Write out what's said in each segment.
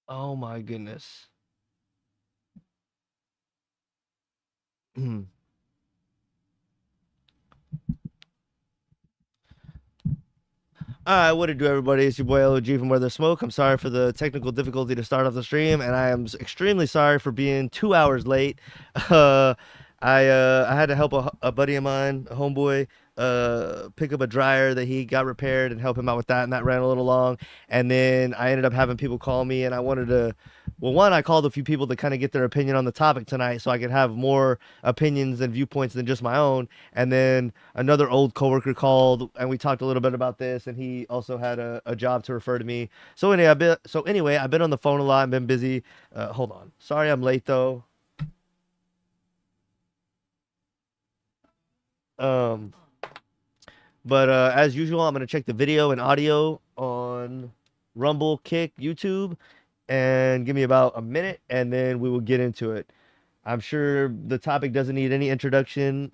Oh my goodness. All right, what it do, everybody? It's your boy LOG from Where There's Smoke. I'm sorry for the technical difficulty to start off the stream, and I am extremely sorry for being 2 hours late. Uh, I had to help a buddy of mine, a homeboy, pick up a dryer that he got repaired and help him out with that, and that ran a little long. And then I ended up having people call me, and I wanted to, well, one, I called a few people to kind of get their opinion on the topic tonight, so I could have more opinions and viewpoints than just my own. And then another old coworker called and we talked a little bit about this, and he also had a job to refer to me. So anyway, I've been on the phone a lot and been busy. Hold on. Sorry I'm late though. Um but as usual, I'm gonna check the video and audio on Rumble, Kick, YouTube, and give me about a minute and then we will get into it. I'm sure the topic doesn't need any introduction.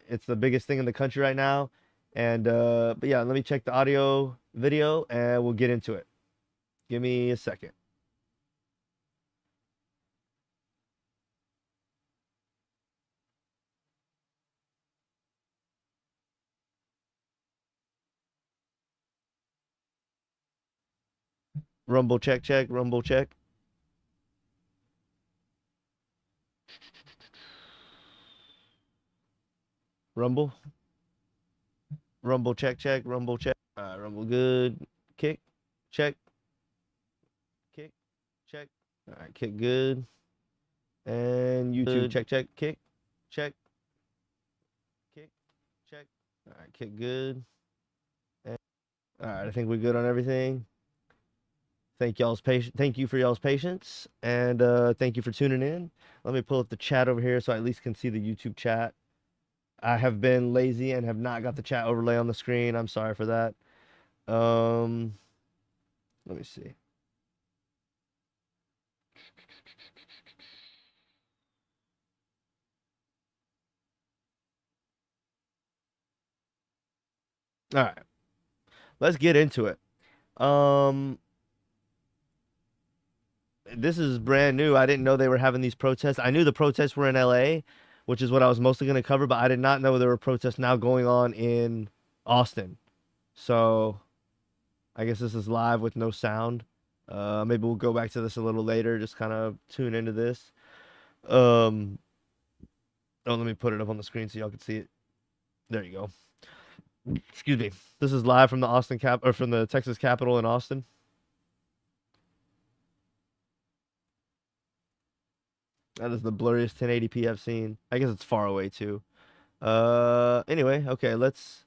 It's the biggest thing in the country right now. And but yeah, let me check the audio video and we'll get into it. Give me a second. Rumble check check, rumble check. Rumble. Rumble check check, rumble check. Rumble good. Kick check. Kick check. All right, kick good. And YouTube check check, kick check. Kick check. All right, kick good. And, all right, I think we're good on everything. Thank you for y'all's patience, and thank you for tuning in. Let me pull up the chat over here so I at least can see the YouTube chat. I have been lazy and have not got the chat overlay on the screen. I'm sorry for that. Um, Let me see. All right, let's get into it. Um, this is brand new. I didn't know they were having these protests. I knew the protests were in LA, which is what I was mostly going to cover, but I did not know there were protests now going on in Austin. So I guess this is live with no sound. Maybe we'll go back to this a little later. Just kind of tune into this. Um, oh, let me put it up on the screen so y'all can see it. There you go. Excuse me. This is live from the from the Texas Capitol in Austin. That is the blurriest 1080p I've seen. I guess it's far away too. Anyway, okay, let's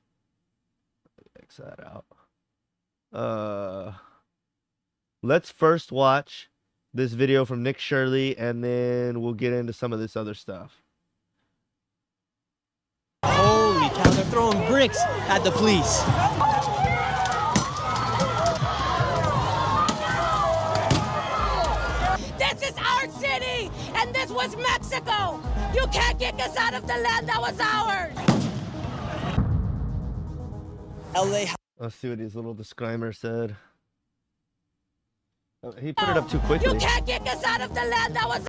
X that out. Uh, let's first watch this video from Nick Shirley, and then we'll get into some of this other stuff. Holy cow, they're throwing bricks at the police. This is our city, and this was Mexico. You can't kick us out of the land that was ours. LA. Let's see what his little disclaimer said. Oh, he put it up too quickly. You can't kick us out of the land that was.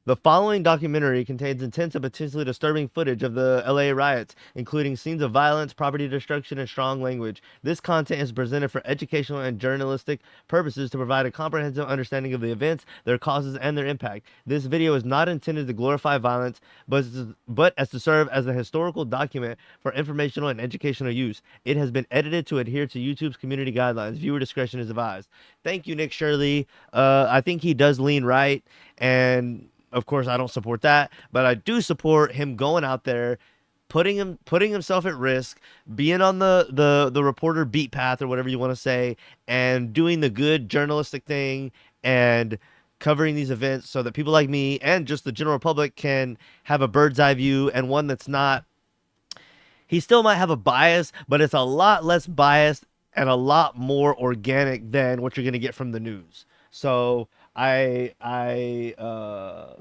The following documentary contains intense and potentially disturbing footage of the LA riots, including scenes of violence, property destruction, and strong language. This content is presented for educational and journalistic purposes to provide a comprehensive understanding of the events, their causes, and their impact. This video is not intended to glorify violence, but as to serve as a historical document for informational and educational use. It has been edited to adhere to YouTube's community guidelines. Viewer discretion is advised. Thank you, Nick Shirley. I think he does lean right, and of course, I don't support that, but I do support him going out there, putting himself at risk, being on the reporter beat path or whatever you want to say, and doing the good journalistic thing and covering these events so that people like me and just the general public can have a bird's eye view and one that's not. He still might have a bias, but it's a lot less biased and a lot more organic than what you're gonna get from the news. So I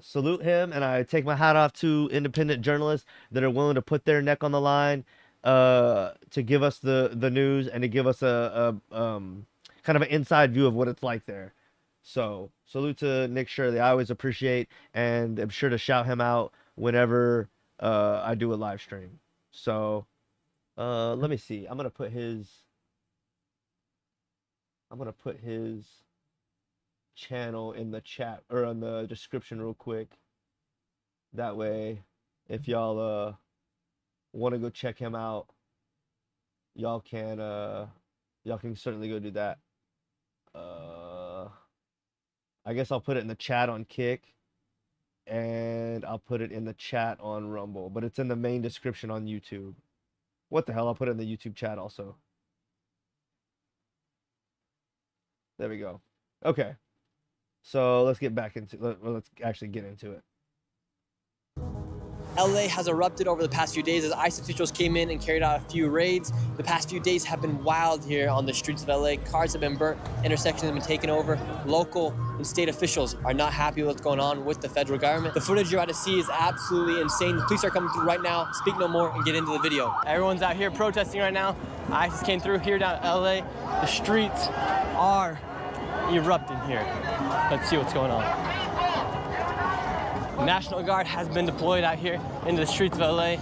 salute him and I take my hat off to independent journalists that are willing to put their neck on the line to give us the news and to give us a kind of an inside view of what it's like there. So salute to Nick Shirley. I always appreciate and I'm sure to shout him out whenever I do a live stream. So let me see. I'm gonna put his channel in the chat or in the description real quick. That way, if y'all want to go check him out, y'all can certainly go do that. I guess I'll put it in the chat on Kick, and I'll put it in the chat on Rumble, but it's in the main description on YouTube. What the hell? I'll put it in the YouTube chat also. There we go. Okay. So let's get back into let's actually get into it. LA has erupted over the past few days as ICE officials came in and carried out a few raids. The past few days have been wild here on the streets of LA. Cars have been burnt, intersections have been taken over. Local and state officials are not happy with what's going on with the federal government. The footage you're about to see is absolutely insane. The police are coming through right now. Speak no more and get into the video. Everyone's out here protesting right now. ISIS came through here down in LA. The streets are erupting here. Let's see what's going on. The National Guard has been deployed out here into the streets of LA.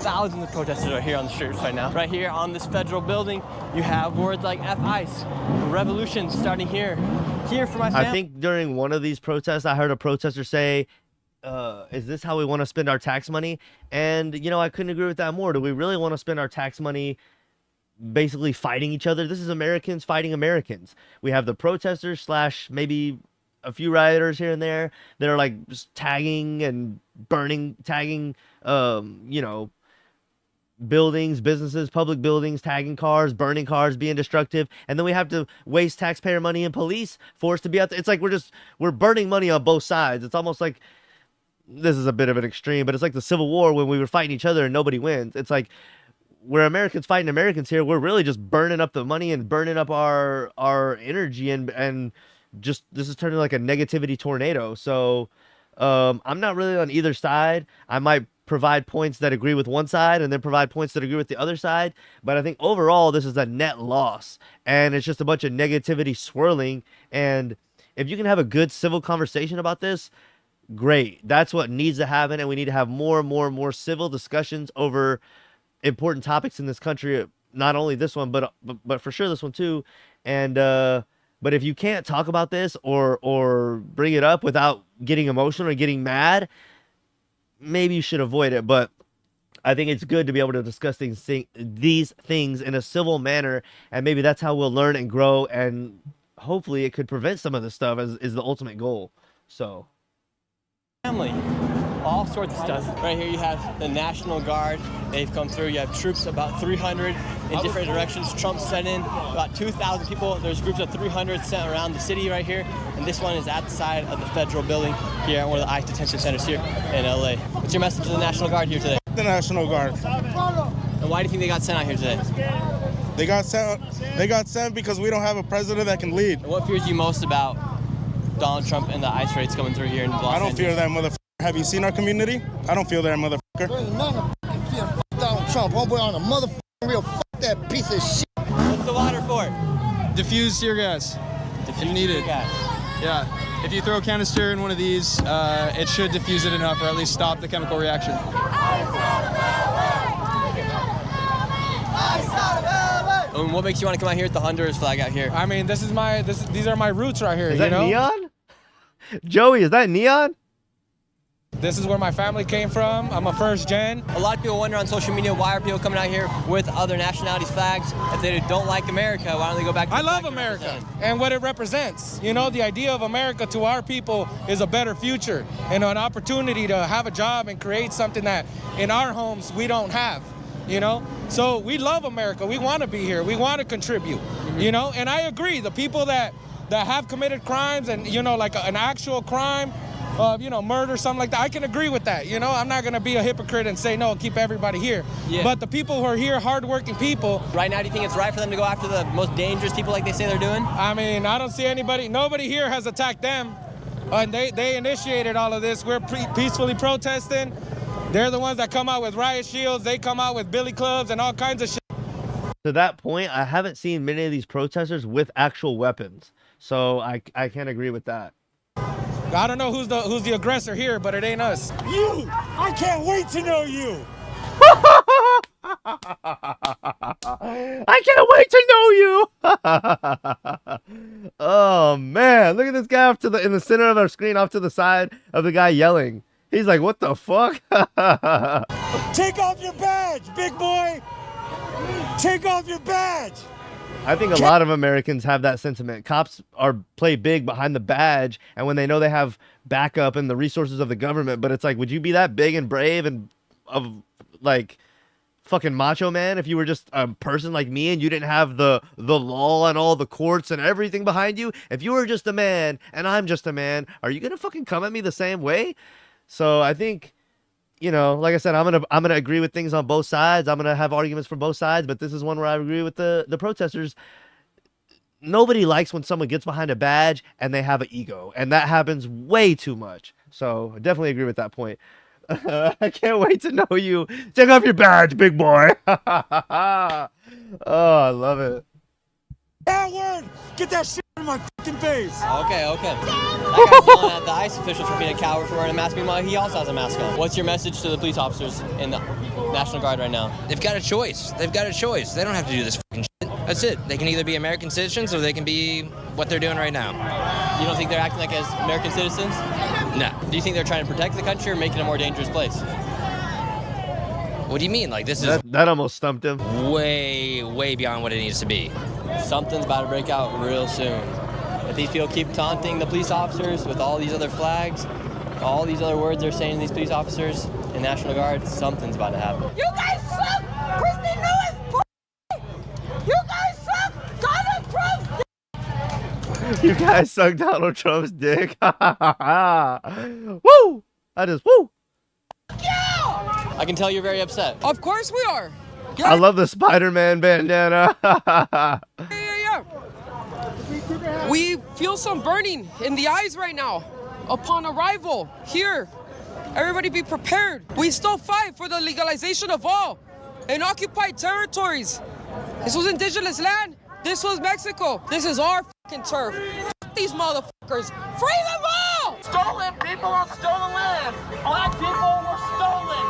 Thousands of protesters are here on the streets right now. Right here on this federal building, you have words like F-ICE, revolution starting here. Here for my family. I think during one of these protests, I heard a protester say, is this how we want to spend our tax money? And, you know, I couldn't agree with that more. Do we really want to spend our tax money basically fighting each other? This is Americans fighting Americans. We have the protesters / maybe a few rioters here and there that are like just tagging and tagging, you know, buildings, businesses, public buildings, tagging cars, burning cars, being destructive. And then we have to waste taxpayer money and police force to be out there. It's like we're burning money on both sides. It's almost like, this is a bit of an extreme, but it's like the Civil War when we were fighting each other and nobody wins. It's like, we're Americans fighting Americans here. We're really just burning up the money and burning up our energy and just, this is turning like a negativity tornado. So I'm not really on either side. I might provide points that agree with one side and then provide points that agree with the other side. But I think overall, this is a net loss. And it's just a bunch of negativity swirling. And if you can have a good civil conversation about this, great. That's what needs to happen. And we need to have more civil discussions over important topics in this country. Not only this one, but for sure this one too. And but if you can't talk about this or bring it up without getting emotional or getting mad, maybe you should avoid it. But I think it's good to be able to discuss these things in a civil manner, and maybe that's how we'll learn and grow, and hopefully it could prevent some of this stuff is the ultimate goal. So family, all sorts of stuff. Right here you have the National Guard. They've come through. You have troops, about 300 in different directions. Trump sent in about 2,000 people. There's groups of 300 sent around the city right here. And this one is outside of the federal building here at one of the ICE detention centers here in LA. What's your message to the National Guard here today? The National Guard. And why do you think they got sent out here today? They got sent because we don't have a president that can lead. And what fears you most about Donald Trump and the ICE raids coming through here in Los Angeles? I don't fear that motherfucker. Have you seen our community? I don't feel that motherfucker. Donald Trump, homeboy on a motherfucking real that piece of shit. What's the water for? Diffuse tear gas. If needed. Yeah. If you throw a canister in one of these, it should diffuse it enough, or at least stop the chemical reaction. And what makes you want to come out here with the Honduras flag out here? I mean, these are my roots right here. Is that you know? neon? Joey, is that neon? This is where my family came from. I'm a first gen. A lot of people wonder on social media, why are people coming out here with other nationalities' flags? If they don't like America, why don't they go back to I the love flag America and what it represents. You know, the idea of America to our people is a better future and an opportunity to have a job and create something that in our homes we don't have, you know? So we love America. We want to be here. We want to contribute, you know? And I agree, the people that have committed crimes and, you know, like an actual crime, you know, murder, something like that, I can agree with that. You know, I'm not going to be a hypocrite and say, no, keep everybody here. Yeah. But the people who are here, hardworking people. Right now, do you think it's right for them to go after the most dangerous people like they say they're doing? I mean, I don't see nobody here has attacked them. And they initiated all of this. We're peacefully protesting. They're the ones that come out with riot shields. They come out with billy clubs and all kinds of shit. To that point, I haven't seen many of these protesters with actual weapons, so I can't agree with that. I don't know who's the aggressor here, but it ain't us. You! I can't wait to know you! I can't wait to know you. Oh man, look at this guy off to in the center of our screen, off to the side of the guy yelling. He's like, "What the fuck?" Take off your badge, big boy! Take off your badge! I think a lot of Americans have that sentiment. Cops play big behind the badge, and when they know they have backup and the resources of the government, but it's like, would you be that big and brave and of like fucking macho man if you were just a person like me and you didn't have the law and all the courts and everything behind you? If you were just a man and I'm just a man, are you gonna fucking come at me the same way? So I think, you know, like I said, I'm gonna agree with things on both sides. I'm gonna have arguments for both sides, but this is one where I agree with the protesters. Nobody likes when someone gets behind a badge and they have an ego, and that happens way too much. So I definitely agree with that point. I can't wait to know you. Take off your badge, big boy. Oh, I love it. That word! Get that shit in my fucking face! Okay. That guy's yelling at the ICE officials for being a coward for wearing a mask. Meanwhile, he also has a mask on. What's your message to the police officers in the National Guard right now? They've got a choice. They don't have to do this fucking shit. That's it. They can either be American citizens or they can be what they're doing right now. You don't think they're acting like as American citizens? No. Do you think they're trying to protect the country or make it a more dangerous place? What do you mean? Like, this is That almost stumped him. way beyond what it needs to be. Something's about to break out real soon. If these people keep taunting the police officers with all these other flags, all these other words they're saying to these police officers in National Guard, something's about to happen. You guys suck! Christy Lewis, you guys suck! Donald Trump's You guys suck Donald Trump's dick. Woo! That is woo! I can tell you're very upset. Of course we are. I love the Spider-Man bandana. Yeah. We feel some burning in the eyes right now. Upon arrival here, everybody be prepared. We still fight for the legalization of all in occupied territories. This was indigenous land. This was Mexico. This is our fucking turf. F these motherfuckers. Free them all! Stolen people on stolen land. Black people were stolen.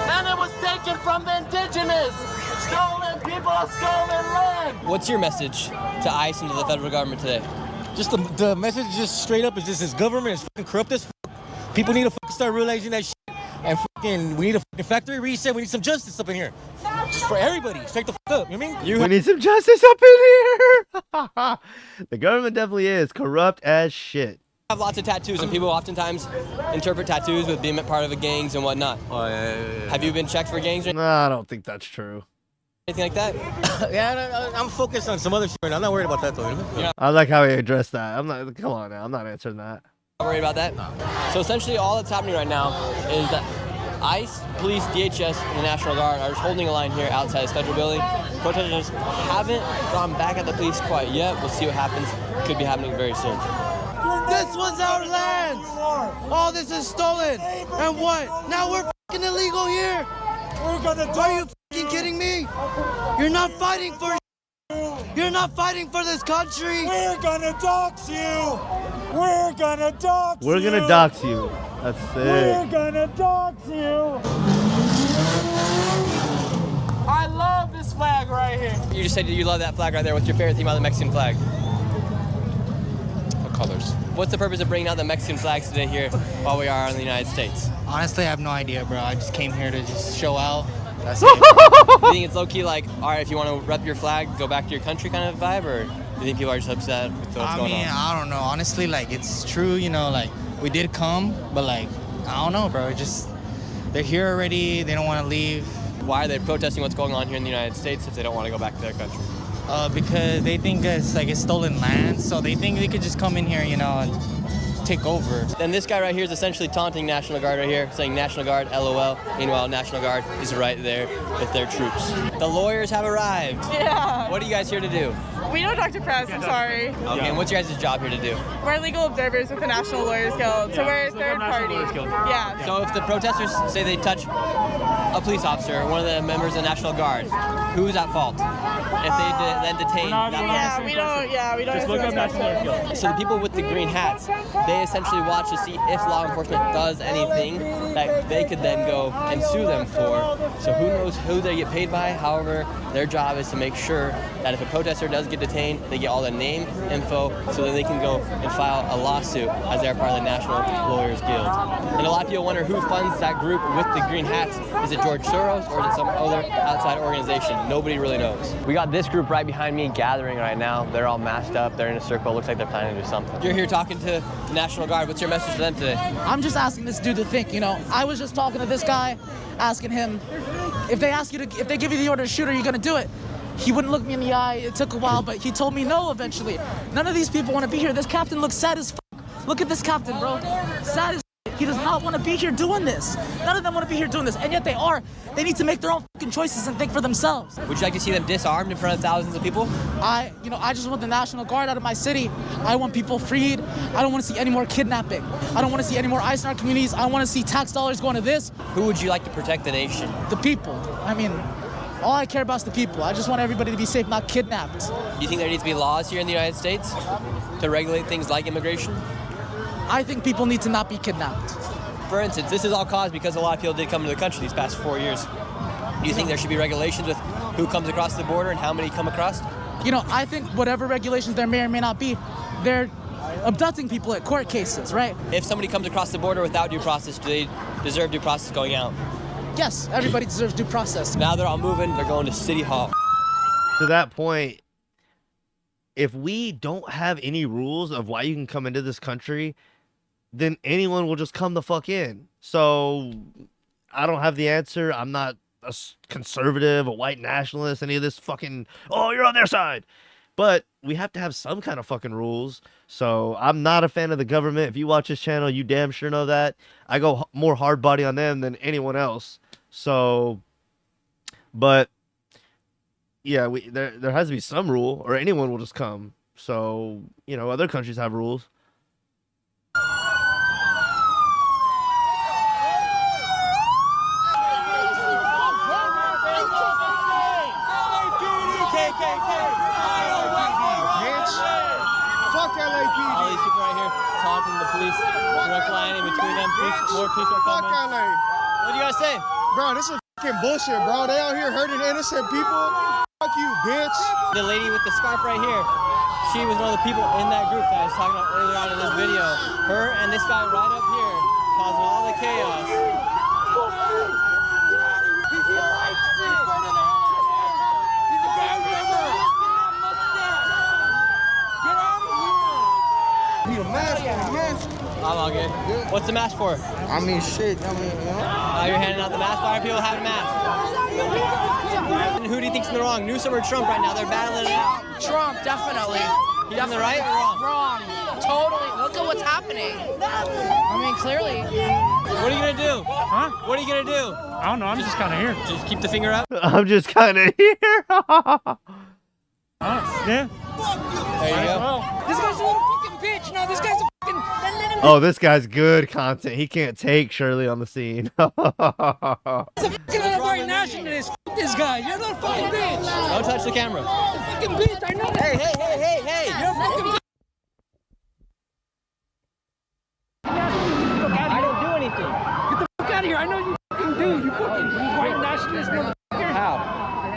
And it was taken from the indigenous. Stolen people on stolen land. What's your message to ICE and to the federal government today? Just the message just straight up is just this government is fucking corrupt as fuck. People need to fucking start realizing that shit. And fucking, we need a fucking factory reset. We need some justice up in here. Just for everybody. Straight the fuck up. You know what I mean? We need some justice up in here. The government definitely is corrupt as shit. I have lots of tattoos, and people oftentimes interpret tattoos with being part of a gangs and whatnot. Oh, yeah. Have you been checked for gangs or No, I don't think that's true. anything like that? Yeah, I'm focused on some other shit right now. I'm not worried about that, though. Yeah. I like how he addressed that. I'm not. Come on now. I'm not answering that. Not worried about that? No. So essentially all that's happening right now is that ICE, police, DHS, and the National Guard are just holding a line here outside this federal building. Protesters haven't gone back at the police quite yet. We'll see what happens. Could be happening very soon. This was our land. All this is stolen. And what? Now we're fucking illegal here. We're gonna Are you fucking kidding me? You're not fighting for. You're not fighting for this country. We're gonna dox you. We're gonna dox you. We're gonna dox you. That's We're sick. gonna dox you. I love this flag right here. You just said you love that flag right there. What's your favorite thing about the Mexican flag? What colors? What's the purpose of bringing out the Mexican flags today here while we are in the United States? Honestly, I have no idea, bro. I just came here to just show out. That's it. You think it's low-key like, all right, if you want to rep your flag, go back to your country kind of vibe, or do you think people are just upset with what's going on? I don't know. Honestly, like, it's true, you know, like, we did come, but, like, I don't know, bro. Just, they're here already. They don't want to leave. Why are they protesting what's going on here in the United States if they don't want to go back to their country? Because they think it's, like, it's stolen land, so they think they could just come in here, you know, and take over. Then this guy right here is essentially taunting National Guard right here, saying National Guard, LOL. Meanwhile, National Guard is right there with their troops. The lawyers have arrived. Yeah. What are you guys here to do? We don't talk to press, I'm sorry. Okay, and what's your guys' job here to do? We're legal observers with the National Lawyers Guild, so we're third party. Yeah. So if the protesters say they touch a police officer, one of the members of the National Guard, who's at fault? If they then detain that Yeah, we don't. Yeah, we don't. Just look up National Lawyers Guild. So the people with the green hats, they essentially watch to see if law enforcement does anything that they could then go and sue them for. So who knows who they get paid by? However, their job is to make sure that if a protester does get detained, they get all the name, info, so that they can go and file a lawsuit as they're part of the National Lawyers Guild. And a lot of people wonder who funds that group with the green hats. Is it George Soros or is it some other outside organization? Nobody really knows. We got this group right behind me gathering right now. They're all masked up. They're in a circle. Looks like they're planning to do something. You're here talking to the National Guard. What's your message to them today? I'm just asking this dude to think, you know. I was just talking to this guy, asking him, if they give you the order to shoot, are you gonna do it? He wouldn't look me in the eye. It took a while, but he told me no eventually. None of these people want to be here. This captain looks sad as f. Look at this captain, bro. Sad as f. He does not want to be here doing this. None of them want to be here doing this, and yet they are. They need to make their own fucking choices and think for themselves. Would you like to see them disarmed in front of thousands of people? I just want the National Guard out of my city. I want people freed. I don't want to see any more kidnapping. I don't want to see any more ICE in our communities. I want to see tax dollars going to this. Who would you like to protect the nation? The people. I mean, all I care about is the people. I just want everybody to be safe, not kidnapped. Do you think there needs to be laws here in the United States to regulate things like immigration? I think people need to not be kidnapped. For instance, this is all caused because a lot of people did come to the country these past 4 years. Do you think there should be regulations with who comes across the border and how many come across? You know, I think whatever regulations there may or may not be, they're abducting people at court cases, right? If somebody comes across the border without due process, do they deserve due process going out? Yes, everybody deserves due process. Now they're all moving, they're going to City Hall. To that point, if we don't have any rules of why you can come into this country, then anyone will just come the fuck in. So I don't have the answer. I'm not a conservative, a white nationalist, any of this fucking, oh, you're on their side. But we have to have some kind of fucking rules. So I'm not a fan of the government. If you watch this channel, you damn sure know that. I go more hard body on them than anyone else. So, but yeah, there has to be some rule or anyone will just come. So, you know, other countries have rules. All these people right here taunting the police, direct line in between them. More police are coming. What do you guys say? Bro, this is fucking bullshit, bro. They out here hurting innocent people. Fuck you, bitch. The lady with the scarf right here, she was one of the people in that group that I was talking about earlier on in this video. Her and this guy right up here causing all the chaos. I'm all good. What's the mask for? I mean, shit. I mean, you know. Now you're handing out the mask. Why are people having masks? And who do you think's in the wrong? Newsom or Trump right now? They're battling it out. Trump, definitely. He's in the right or wrong? Wrong. Totally. Look at what's happening. I mean, clearly. What are you gonna do? Huh? What are you gonna do? I don't know. I'm just kind of here. Just keep the finger up. I'm just kind of here. Yeah. There you go. This guy's a little fucking bitch. No, this guy's a fucking. Oh, this guy's good content. He can't take Shirley on the scene. He's a fucking white nationalist. Fuck this guy. You're not a fucking bitch. Don't touch the camera. You're a fucking bitch. I know that. Hey. You're a fucking bitch. I don't do anything. Get the fuck out of here. I know you fucking do. You fucking white nationalist motherfucker. How?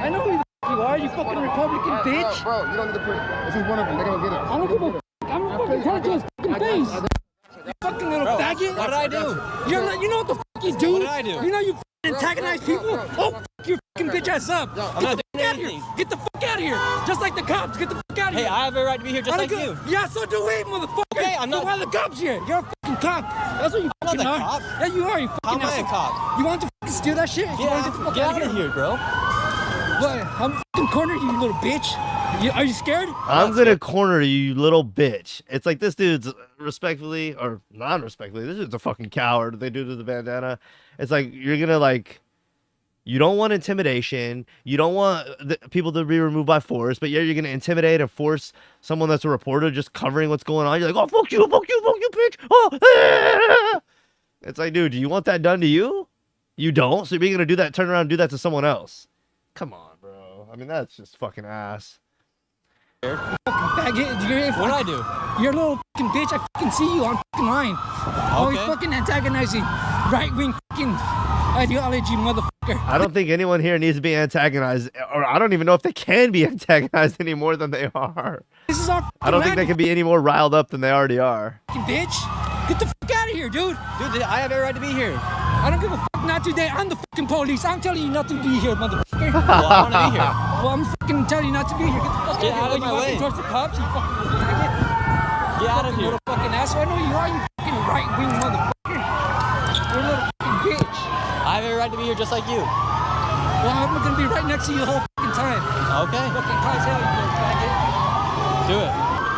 I know who the fuck you are. You fucking Republican bitch. Bro, you don't need to put. This is one of them. They're gonna get us. I don't give a fuck. I'm gonna fucking tell to his fucking face. You fucking little faggot. What did I do? You know what the fuck you do? What did I do? You know you fucking antagonize people? Oh, fuck your fucking bitch ass up. I'm not doing anything. Get the fuck out of here. Just like the cops. Get the fuck out of here. Hey, I have a right to be here just like you. Yeah, so do we, motherfucker. Okay, I'm not. So why are the cops here? You're a fucking cop. That's what you I'm fucking not are. the cop. Yeah, you are. You How fucking am I a asshole. cop? You want to fucking steal that shit? Get out of here, bro. What? I'm fucking cornered, you little bitch. Are you scared? I'm gonna corner you little bitch. It's like this dude's respectfully or non-respectfully, this dude's a fucking coward. They do to the bandana. It's like you're gonna like, you don't want intimidation. You don't want people to be removed by force, but yeah, you're gonna intimidate and force someone that's a reporter just covering what's going on. You're like, oh fuck you, bitch. Oh, it's like, dude, do you want that done to you? You don't. So you're gonna do that? Turn around and do that to someone else? Come on, bro. I mean, that's just fucking ass. Faggot, What'd I do? You're a little fucking bitch. I fucking see you on fucking line. Always fucking antagonizing right-wing fucking ideology, motherfucker. I don't think anyone here needs to be antagonized, or I don't even know if they can be antagonized any more than they are. This is our I don't think they can be any more riled up than they already are. fucking bitch. Get the fuck out of here, dude. Dude, I have every right to be here. I don't give a fuck not today. I'm the fucking police. I'm telling you not to be here, motherfucker. Well, I want to be here. Well, I'm fucking telling you not to be here. Get the fuck Get out of You my walking way. towards the cops, you fucking faggot. Get out of here. Little fucking asshole. I know you are, you fucking right-wing motherfucker. You're a little fucking bitch. I have every right to be here just like you. Well, I'm gonna be right next to you the whole fucking time. Okay. Fucking cause hell, you little faggot. Do it.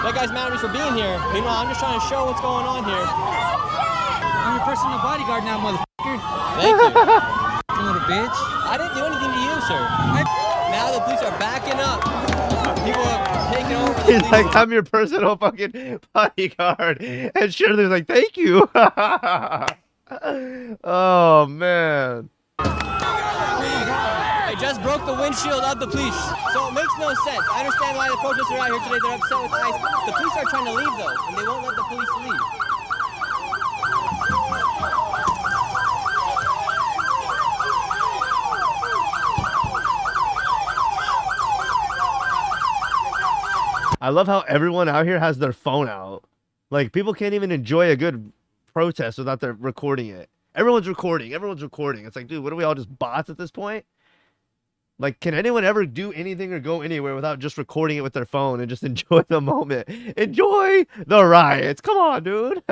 That guy's mad at me for being here. Meanwhile, I'm just trying to show what's going on here. I'm your personal bodyguard now, motherfucker. Thank you. You little bitch. I didn't do anything to you, sir. Now the police are backing up. People are taking over the He's police. like, I'm your personal fucking bodyguard. And Shirley's like, thank you. Oh, man. I just broke the windshield of the police. So it makes no sense. I understand why the protesters are out here today. They're upset with ICE. The police are trying to leave, though, and they won't let the police leave. I love how everyone out here has their phone out. Like, people can't even enjoy a good protest without their recording it. Everyone's recording. Everyone's recording. It's like, dude, what are we all just bots at this point? Like, can anyone ever do anything or go anywhere without just recording it with their phone and just enjoy the moment? Enjoy the riots. Come on, dude.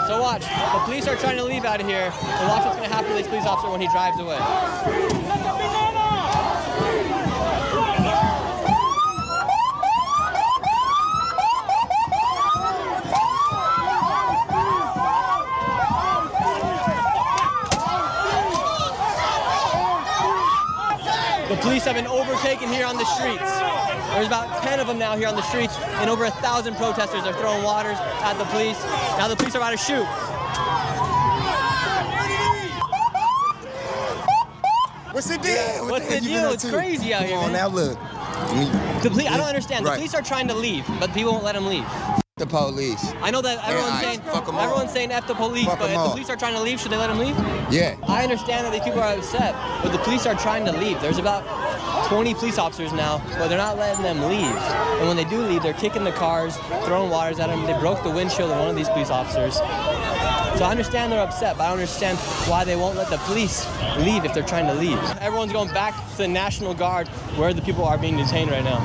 So watch. The police are trying to leave out of here. And watch what's going to happen to this police officer when he drives away. The police have been overtaken here on the streets. There's about 10 of them now here on the streets, and over 1,000 protesters are throwing waters at the police. Now the police are about to shoot. What's the deal? What's the deal? It's crazy out here, Come on man. now, look. The police, I don't understand. The Right. police are trying to leave, but people won't let them leave. The police. I know that everyone's saying everyone's saying F the police, Fuck but 'em if the all. police are trying to leave, should they let them leave? Yeah. I understand that these people are upset, but the police are trying to leave. There's about 20 police officers now, but they're not letting them leave. And when they do leave, they're kicking the cars, throwing waters at them. They broke the windshield of one of these police officers. So I understand they're upset, but I don't understand why they won't let the police leave if they're trying to leave. Everyone's going back to the National Guard where the people are being detained right now.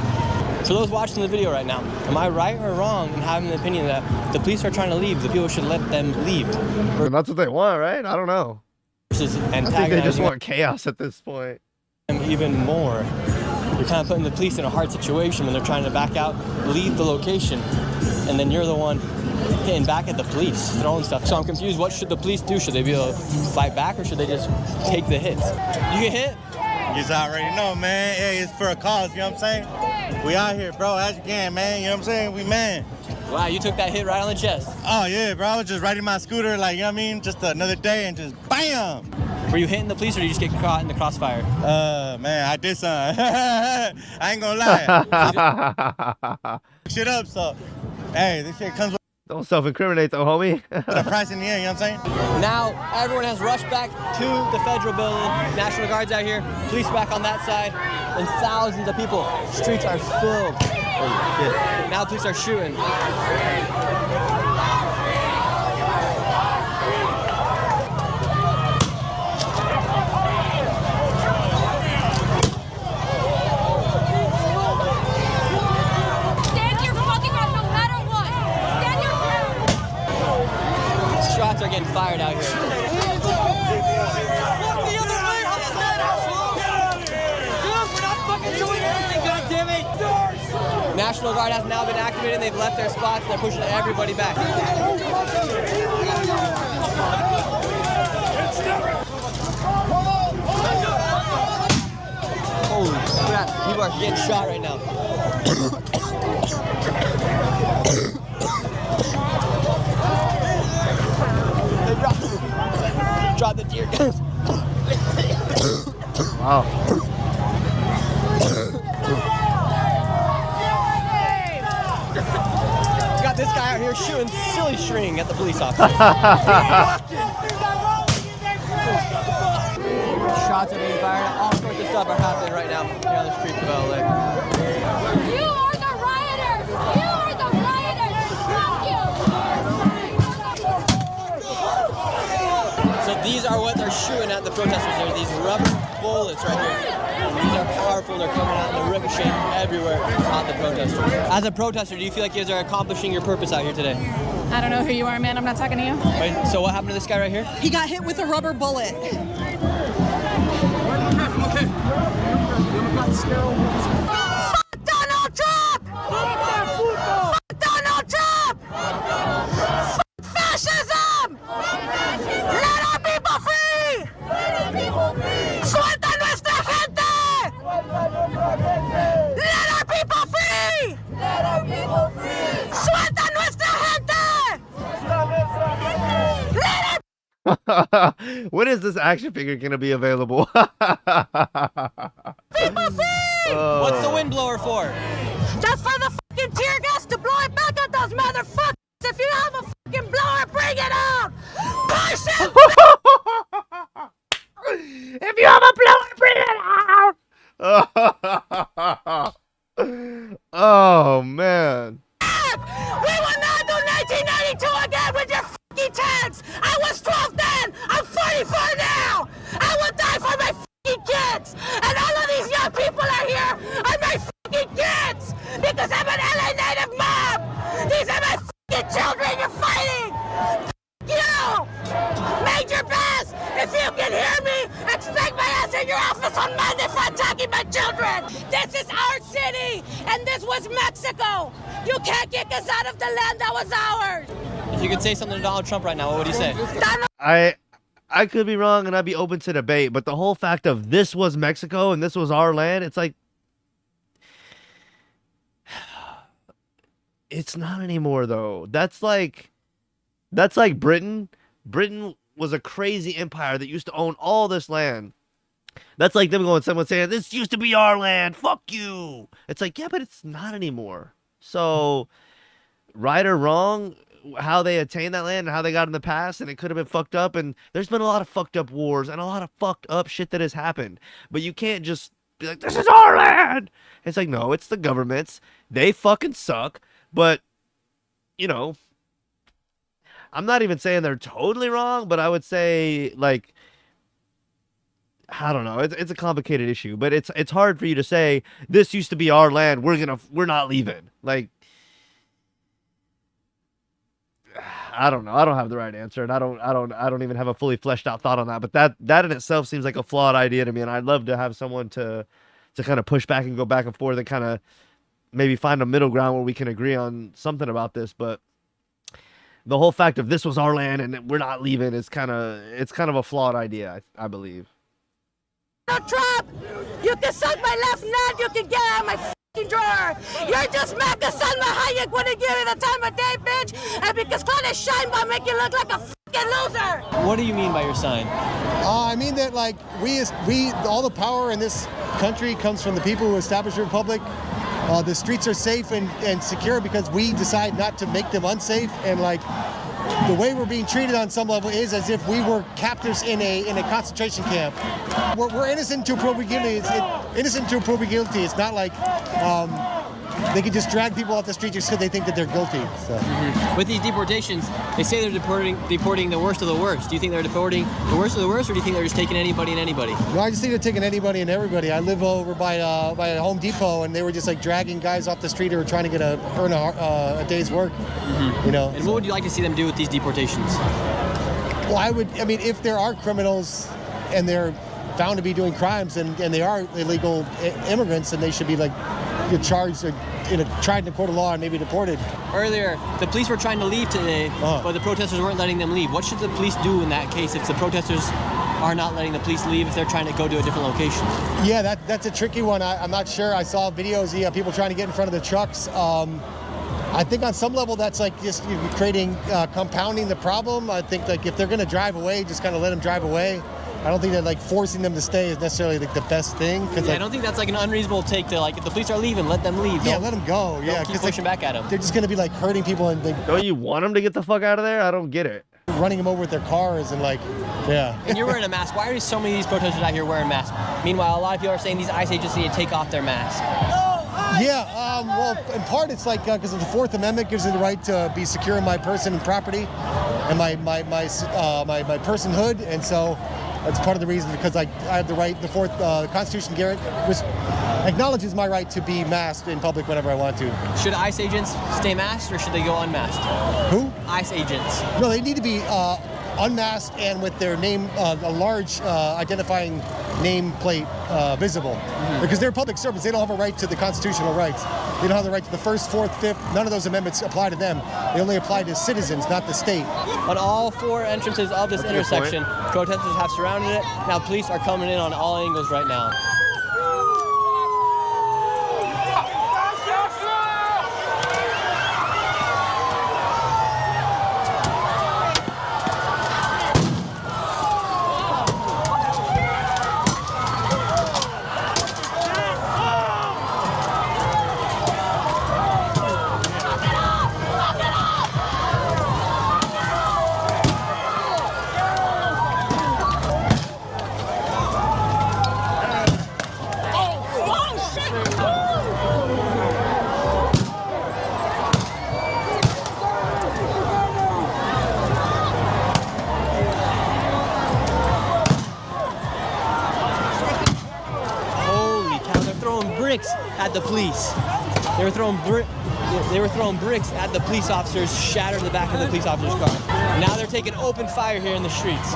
For those watching the video right now, am I right or wrong in having the opinion that if the police are trying to leave, the people should let them leave? And that's what they want, right? I don't know. Versus I think they just antagonizing want chaos at this point. them even more. You're kind of putting the police in a hard situation when they're trying to back out, leave the location, and then you're the one hitting back at the police, throwing stuff. So I'm confused. What should the police do? Should they be able to fight back, or should they just take the hits? You get hit? You just already know, man. Hey, it's for a cause, you know what I'm saying? We out here, bro, as you can, man. You know what I'm saying? We man. Wow, you took that hit right on the chest. Oh, yeah, bro. I was just riding my scooter, like, you know what I mean? Just another day and just BAM! Were you hitting the police, or did you just get caught in the crossfire? Man, I did something. I ain't gonna lie. Shit up, so, hey, this shit comes with Don't self-incriminate though, homie. a price in the end, you know what I'm saying? Now, everyone has rushed back to the federal building. National Guard's out here, police back on that side, and thousands of people. Streets are filled. Holy shit. Now police are shooting. Stand your fucking ground no matter what. shots are getting fired out here. National Guard has now been activated and they've left their spots and they're pushing everybody back. Holy crap, people are getting shot right now. They dropped the tear gas. Wow. Got this guy out here shooting silly string at the police officer. Shots are being fired. All sorts of stuff are happening right now here on the streets of LA. You are the rioters! You are the rioters! Fuck you! So these are what they're shooting at the protesters. There are these rubber bullets right here. These are powerful. They're coming out and they're ricocheting everywhere at the protesters. As a protester, do you feel like you guys are accomplishing your purpose out here today? I don't know who you are, man. I'm not talking to you. Wait, so what happened to this guy right here? He got hit with a rubber bullet. Fuck Donald Trump! Fuck Donald Trump! Fuck fascism! Let our people free! Suelta nuestra gente! Let our people free! Suelta nuestra gente! Let our When is this action figure gonna be available? people free! What's the wind blower for? Just for the fucking tear gas to blow it back at those motherfuckers! If you have a fucking blower, bring it out! Push it! If you have a blower, bring it out! Oh man. We will not do 1992 again with your fucking tanks! I was 12 then! I'm 44 now! I will die for my fucking kids! And all of these young people are here are my fucking kids! Because I'm an LA native mom! These are my fucking children you're fighting! You! Major Bass, if you can hear me, expect my ass in your office on Monday for attacking my children! This is our city, and this was Mexico! You can't kick us out of the land that was ours! If you could say something to Donald Trump right now, what would you say? I could be wrong and I'd be open to debate, but the whole fact of this was Mexico and this was our land, it's like it's not anymore though. That's like Britain. Britain was a crazy empire that used to own all this land. That's like them going, someone saying, this used to be our land, fuck you. It's like, yeah, but it's not anymore. So, right or wrong, how they attained that land and how they got in the past, and it could have been fucked up, and there's been a lot of fucked up wars and a lot of fucked up shit that has happened. But you can't just be like, this is our land. It's like, no, it's the government's. They fucking suck. But, you know, I'm not even saying they're totally wrong, but I would say, like, I don't know. It's a complicated issue, but it's hard for you to say this used to be our land. We're not leaving. Like, I don't know. I don't have the right answer, and I don't even have a fully fleshed out thought on that. But that in itself seems like a flawed idea to me, and I'd love to have someone to kind of push back and go back and forth and kind of maybe find a middle ground where we can agree on something about this. But the whole fact of this was our land and we're not leaving is kind of a flawed idea, I believe. Trump, you can suck my left nut, you can get out of my fucking drawer. You're just mad because Salma Hayek wouldn't give you the time of day, bitch, and because Claudia Sheinbaum make you look like a fucking loser. What do you mean by your sign? I mean that, like, we all the power in this country comes from the people who established the republic. The streets are safe and secure because we decide not to make them unsafe, and like the way we're being treated on some level is as if we were captives in a concentration camp. We're innocent to prove guilty. Innocent to prove guilty. It's not like they can just drag people off the street just because they think that they're guilty. So. With these deportations, they say they're deporting the worst of the worst. Do you think they're deporting the worst of the worst, or do you think they're just taking anybody and anybody? No, I just think they're taking anybody and everybody. I live over by a Home Depot, and they were just like dragging guys off the street who were trying to earn a day's work. You know. And what would you like to see them do with these deportations? Why would, I mean, if there are criminals and they're found to be doing crimes and they are illegal immigrants, then they should be like charged or tried in a court of law and maybe deported. Earlier, the police were trying to leave today, but the protesters weren't letting them leave. What should the police do in that case if the protesters are not letting the police leave if they're trying to go to a different location? Yeah, that's a tricky one. I'm not sure. I saw videos of people trying to get in front of the trucks. I think on some level that's like just creating, compounding the problem. I think like if they're going to drive away, just kind of let them drive away. I don't think that like forcing them to stay is necessarily like the best thing. Yeah, I don't think that's like an unreasonable take to like if the police are leaving, let them leave. Yeah, let them go. Yeah, keep pushing back at them. They're just going to be like hurting people and don't you want them to get the fuck out of there? I don't get it. Running them over with their cars and like, yeah. And you're wearing a mask. Why are so many of these protesters out here wearing masks? Meanwhile, a lot of people are saying these ICE agents need to take off their masks. Yeah, well, in part it's like because of the Fourth Amendment gives me the right to be secure in my person and property and my personhood, and so that's part of the reason because I have the right. The Constitution acknowledges my right to be masked in public whenever I want to. Should ICE agents stay masked or should they go unmasked? Who? ICE agents. No, they need to be unmasked and with their name, a large identifying nameplate visible. Because they're public servants. They don't have a right to the constitutional rights. They don't have the right to the First, Fourth, Fifth. None of those amendments apply to them. They only apply to citizens, not the state. On all four entrances of this intersection, protesters have surrounded it. Now police are coming in on all angles right now. Bricks at the police. They were throwing bricks at the police officers, shattered the back of the police officer's car. Now they're taking open fire here in the streets.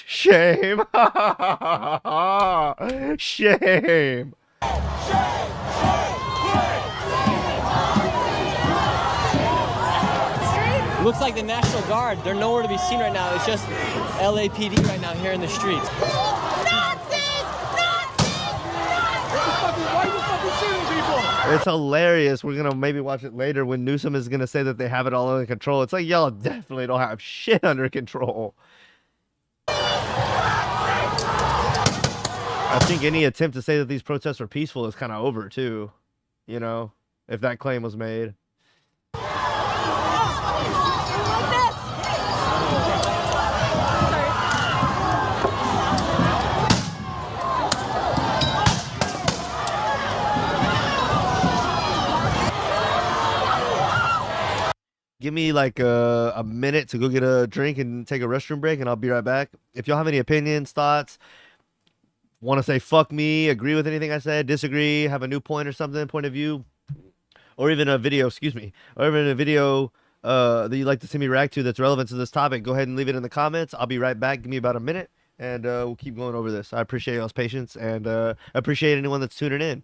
Shame. Shame. Looks like the National Guard, they're nowhere to be seen right now. It's just LAPD right now here in the streets. It's hilarious. We're going to maybe watch it later when Newsom is going to say that they have it all under control. It's like, y'all definitely don't have shit under control. I think any attempt to say that these protests are peaceful is kind of over too, you know, if that claim was made. Give me like a minute to go get a drink and take a restroom break, and I'll be right back. If y'all have any opinions, thoughts, want to say fuck me, agree with anything I said, disagree, have a new point or something, point of view, or even a video, or even a video that you'd like to see me react to that's relevant to this topic, go ahead and leave it in the comments. I'll be right back. Give me about a minute, and we'll keep going over this. I appreciate y'all's patience, and appreciate anyone that's tuning in.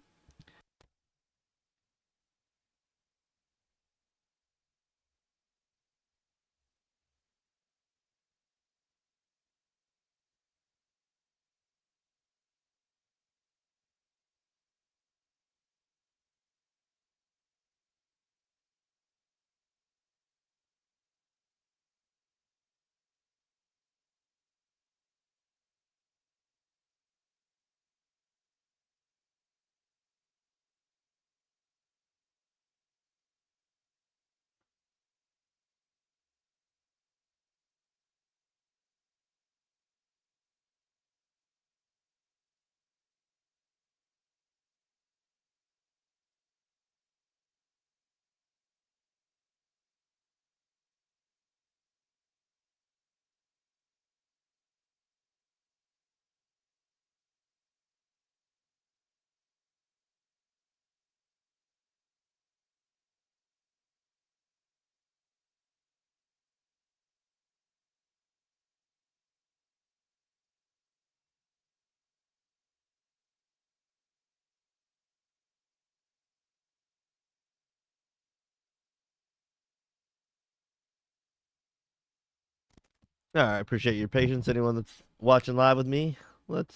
I appreciate your patience. Anyone that's watching live with me, let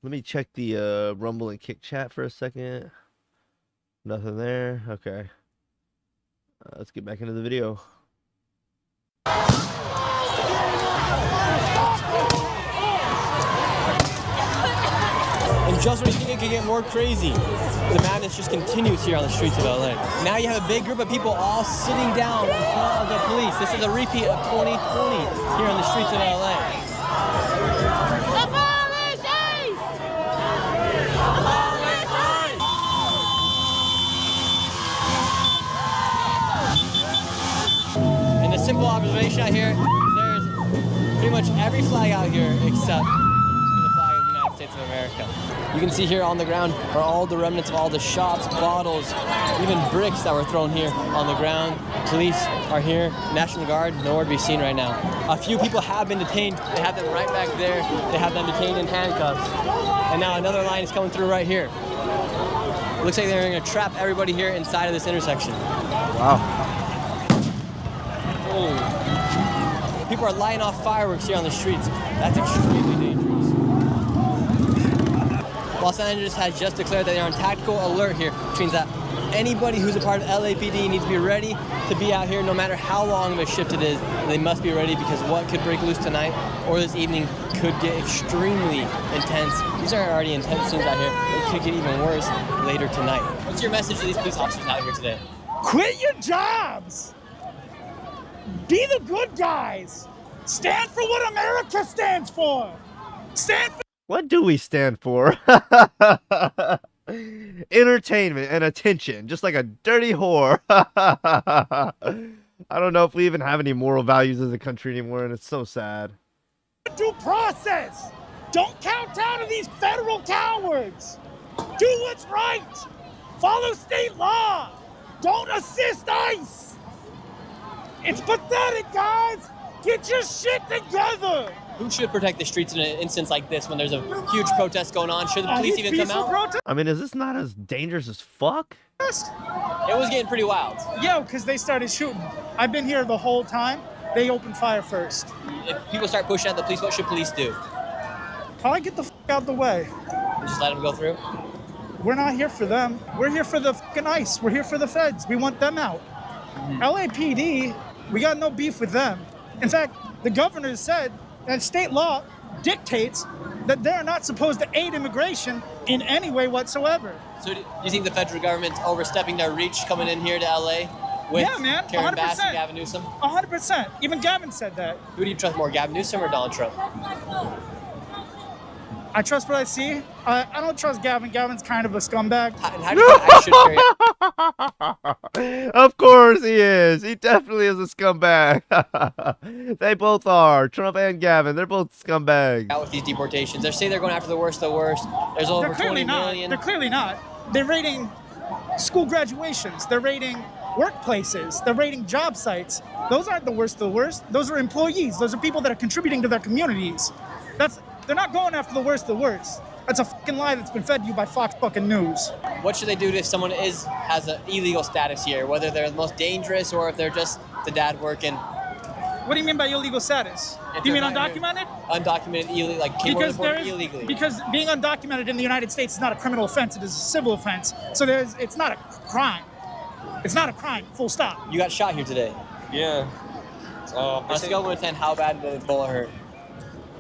me check the Rumble and Kick chat for a second. Nothing there. Okay. Let's get back into the video. And just when you think it could get more crazy, the madness just continues here on the streets of LA. Now you have a big group of people all sitting down in front of the police. This is a repeat of 2020 here on the streets of LA. And the simple observation out here, there's pretty much every flag out here except States of America. You can see here on the ground are all the remnants of all the shots, bottles, even bricks that were thrown here on the ground. Police are here. National Guard, nowhere to be seen right now. A few people have been detained. They have them right back there. They have them detained in handcuffs. And now another line is coming through right here. Looks like they're going to trap everybody here inside of this intersection. Wow. Oh. People are lighting off fireworks here on the streets. That's extremely dangerous. Los Angeles has just declared that they're on tactical alert here, which means that anybody who's a part of LAPD needs to be ready to be out here no matter how long of a shift it is. They must be ready because what could break loose tonight or this evening could get extremely intense. These are already intense scenes out here. It could get even worse later tonight. What's your message to these police officers out here today? Quit your jobs! Be the good guys! Stand for what America stands for! Stand for What do we stand for? Entertainment and attention, just like a dirty whore. I don't know if we even have any moral values as a country anymore, and it's so sad. due process! Don't kowtow to these federal cowards! Do what's right! Follow state law! Don't assist ICE! It's pathetic, guys! Get your shit together! Who should protect the streets in an instance like this when there's a huge protest going on? Should the police even come out? I mean, is this not as dangerous as fuck? It was getting pretty wild. Yo, because they started shooting. I've been here the whole time. They opened fire first. If people start pushing at the police, what should police do? Probably get the out the way. Just let them go through? We're not here for them. We're here for the fucking ICE. We're here for the feds. We want them out. LAPD, we got no beef with them. In fact, the governor said that state law dictates that they're not supposed to aid immigration in any way whatsoever. So do you think the federal government's overstepping their reach coming in here to LA with Yeah, man, Karen 100%. Bass and Gavin Newsom? 100%. Even Gavin said that. Who do you trust more, Gavin Newsom or Donald Trump? I trust what I see. I don't trust Gavin. Gavin's kind of a scumbag. How do you think I should carry Of course he is. He definitely is a scumbag. They both are. Trump and Gavin. They're both scumbags. out with these deportations? They say they're going after the worst of the worst. There's over They're 20 clearly not. million. They're clearly not. They're raiding school graduations. They're raiding workplaces. They're raiding job sites. Those aren't the worst of the worst. Those are employees. Those are people that are contributing to their communities. They're not going after the worst of the worst. That's a fucking lie that's been fed to you by Fox fucking News. What should they do if someone has an illegal status here, whether they're the most dangerous or if they're just the dad working? What do you mean by illegal status? If Do you mean they're not here. undocumented? Undocumented, illegal, like came over the border illegally. Because being undocumented in the United States is not a criminal offense, it is a civil offense. So it's not a crime. It's not a crime, full stop. You got shot here today. Yeah. On a scale of 1 to 10, how bad did the bullet hurt?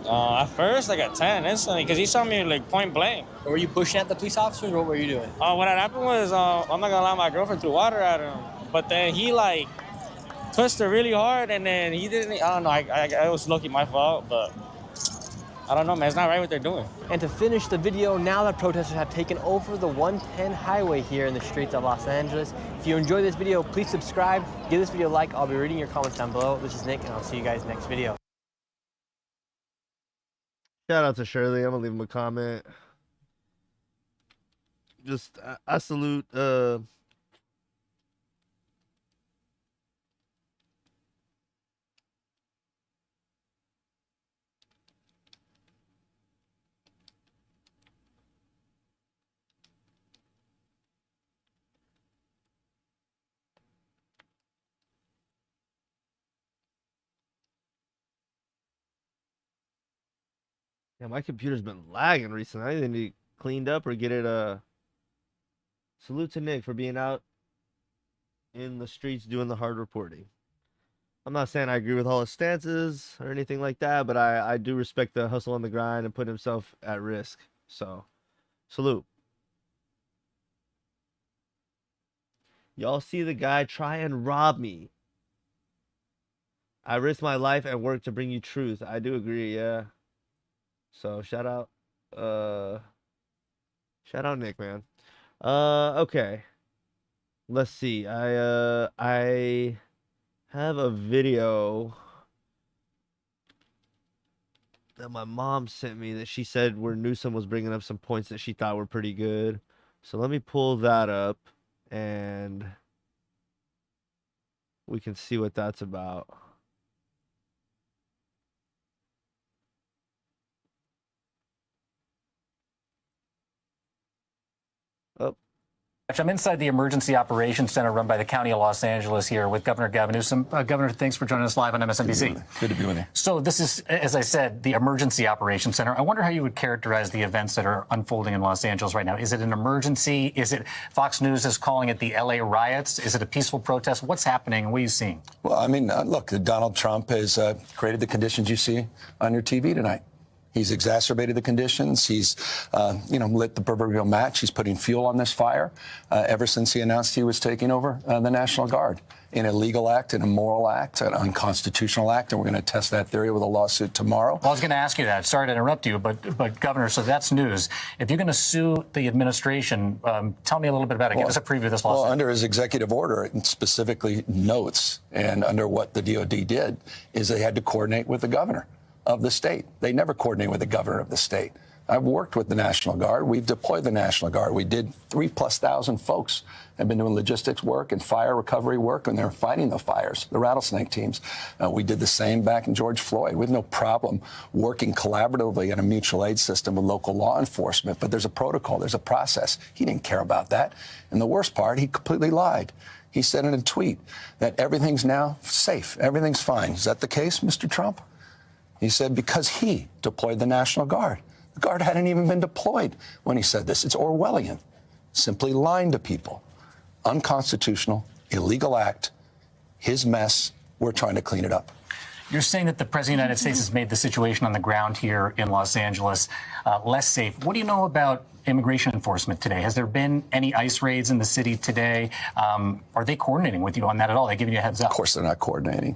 At first, like a 10 instantly, because he saw me like point blank. Were you pushing at the police officers, or what were you doing? What had happened was, I'm not gonna lie, my girlfriend threw water at him, but then he like twisted really hard, and then he didn't. I don't know. I was lucky my fault, but I don't know, man. It's not right what they're doing. And to finish the video, now that protesters have taken over the 110 highway here in the streets of Los Angeles. If you enjoyed this video, please subscribe, give this video a like. I'll be reading your comments down below. This is Nick, and I'll see you guys next video. Shout out to Shirley. I'm gonna leave him a comment. Just I salute Yeah, my computer's been lagging recently. I need to cleaned up or get it. Salute to Nick for being out in the streets doing the hard reporting. I'm not saying I agree with all his stances or anything like that, but I do respect the hustle on the grind and putting himself at risk. So, salute. Y'all see the guy try and rob me. I risk my life and work to bring you truth. I do agree, yeah. So shout out Nick, man. Okay. Let's see. I have a video that my mom sent me that she said where Newsom was bringing up some points that she thought were pretty good. So let me pull that up and we can see what that's about. I'm inside the Emergency Operations Center run by the County of Los Angeles here with Governor Gavin Newsom. Governor, thanks for joining us live on MSNBC. Good to be with you. So this is, as I said, the Emergency Operations Center. I wonder how you would characterize the events that are unfolding in Los Angeles right now. Is it an emergency? Is it, Fox News is calling it the LA riots? Is it a peaceful protest? What's happening? What are you seeing? Well, I mean, look, Donald Trump has created the conditions you see on your TV tonight. He's exacerbated the conditions. He's, lit the proverbial match. He's putting fuel on this fire ever since he announced he was taking over the National Guard. An illegal act, an immoral act, an unconstitutional act, and we're going to test that theory with a lawsuit tomorrow. Well, I was going to ask you that. Sorry to interrupt you, but Governor, so that's news. If you're going to sue the administration, tell me a little bit about it. Give us a preview of this lawsuit. Well, under his executive order, it specifically notes, and under what the DOD did, is they had to coordinate with the governor of the state. They never coordinate with the governor of the state. I've worked with the National Guard. We've deployed the National Guard. We did 3,000+ folks have been doing logistics work and fire recovery work, and they're fighting the fires, the rattlesnake teams. We did the same back in George Floyd. We have no problem working collaboratively in a mutual aid system with local law enforcement, but there's a protocol, there's a process. He didn't care about that. And the worst part, he completely lied. He said in a tweet that everything's now safe, everything's fine. Is that the case, Mr. Trump? He said because he deployed the National Guard. The Guard hadn't even been deployed when he said this. It's Orwellian. Simply lying to people. Unconstitutional, illegal act. His mess. We're trying to clean it up. You're saying that the President of the United States has made the situation on the ground here in Los Angeles less safe. What do you know about immigration enforcement today? Has there been any ICE raids in the city today? Are they coordinating with you on that at all? Are they giving you a heads up? Of course they're not coordinating.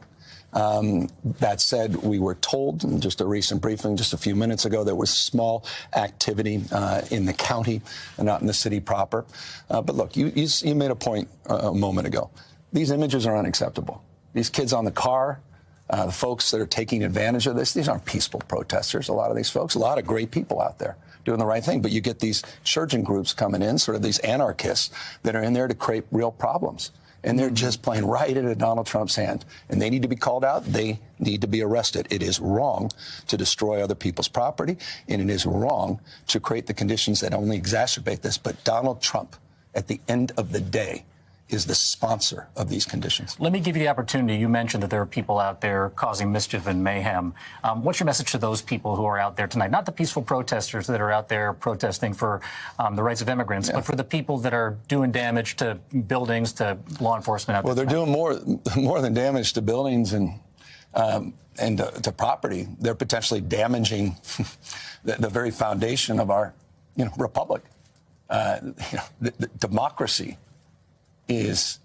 That said, we were told in just a recent briefing just a few minutes ago there was small activity in the county and not in the city proper. But look, you made a point a moment ago. These images are unacceptable. These kids on the car, the folks that are taking advantage of this, these aren't peaceful protesters, a lot of these folks, a lot of great people out there doing the right thing. But you get these insurgent groups coming in, sort of these anarchists that are in there to create real problems. And they're just playing right into Donald Trump's hand. And they need to be called out. They need to be arrested. It is wrong to destroy other people's property, and it is wrong to create the conditions that only exacerbate this. But Donald Trump, at the end of the day, is the sponsor of these conditions. Let me give you the opportunity. You mentioned that there are people out there causing mischief and mayhem. What's your message to those people who are out there tonight? Not the peaceful protesters that are out there protesting for the rights of immigrants, but for the people that are doing damage to buildings, to law enforcement out there. Well, they're doing more than damage to buildings and to property. They're potentially damaging the very foundation of our republic. The democracy is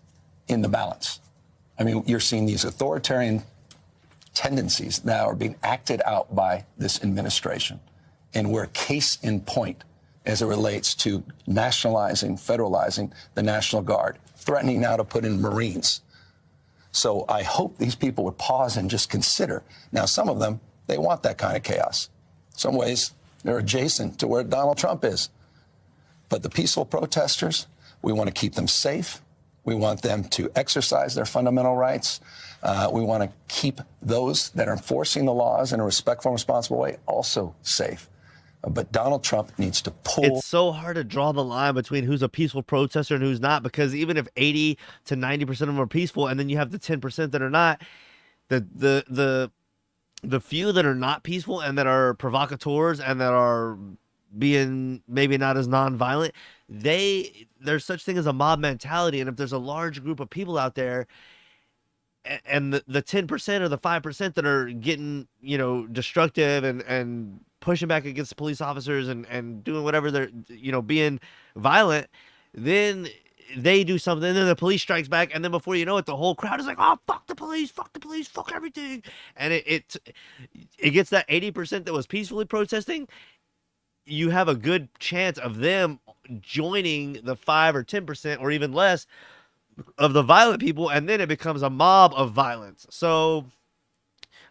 in the balance. I mean, you're seeing these authoritarian tendencies now are being acted out by this administration. And we're case in point as it relates to nationalizing, federalizing the National Guard, threatening now to put in Marines. So I hope these people would pause and just consider. Now, some of them, they want that kind of chaos. In some ways, they're adjacent to where Donald Trump is. But the peaceful protesters, we want to keep them safe. We want them to exercise their fundamental rights. We want to keep those that are enforcing the laws in a respectful and responsible way also safe. But Donald Trump needs to pull. It's so hard to draw the line between who's a peaceful protester and who's not, because even if 80 to 90% of them are peaceful, and then you have the 10% that are not, the the few that are not peaceful and that are provocateurs and that are being maybe not as nonviolent, there's such thing as a mob mentality. And if there's a large group of people out there, and the 10% or the 5% that are getting, destructive and pushing back against police officers and doing whatever they're, being violent, then they do something, and then the police strikes back, and then before you know it, the whole crowd is like, oh, fuck the police, fuck everything. And it gets that 80% that was peacefully protesting. You have a good chance of them joining the 5 or 10% or even less of the violent people, and then it becomes a mob of violence. So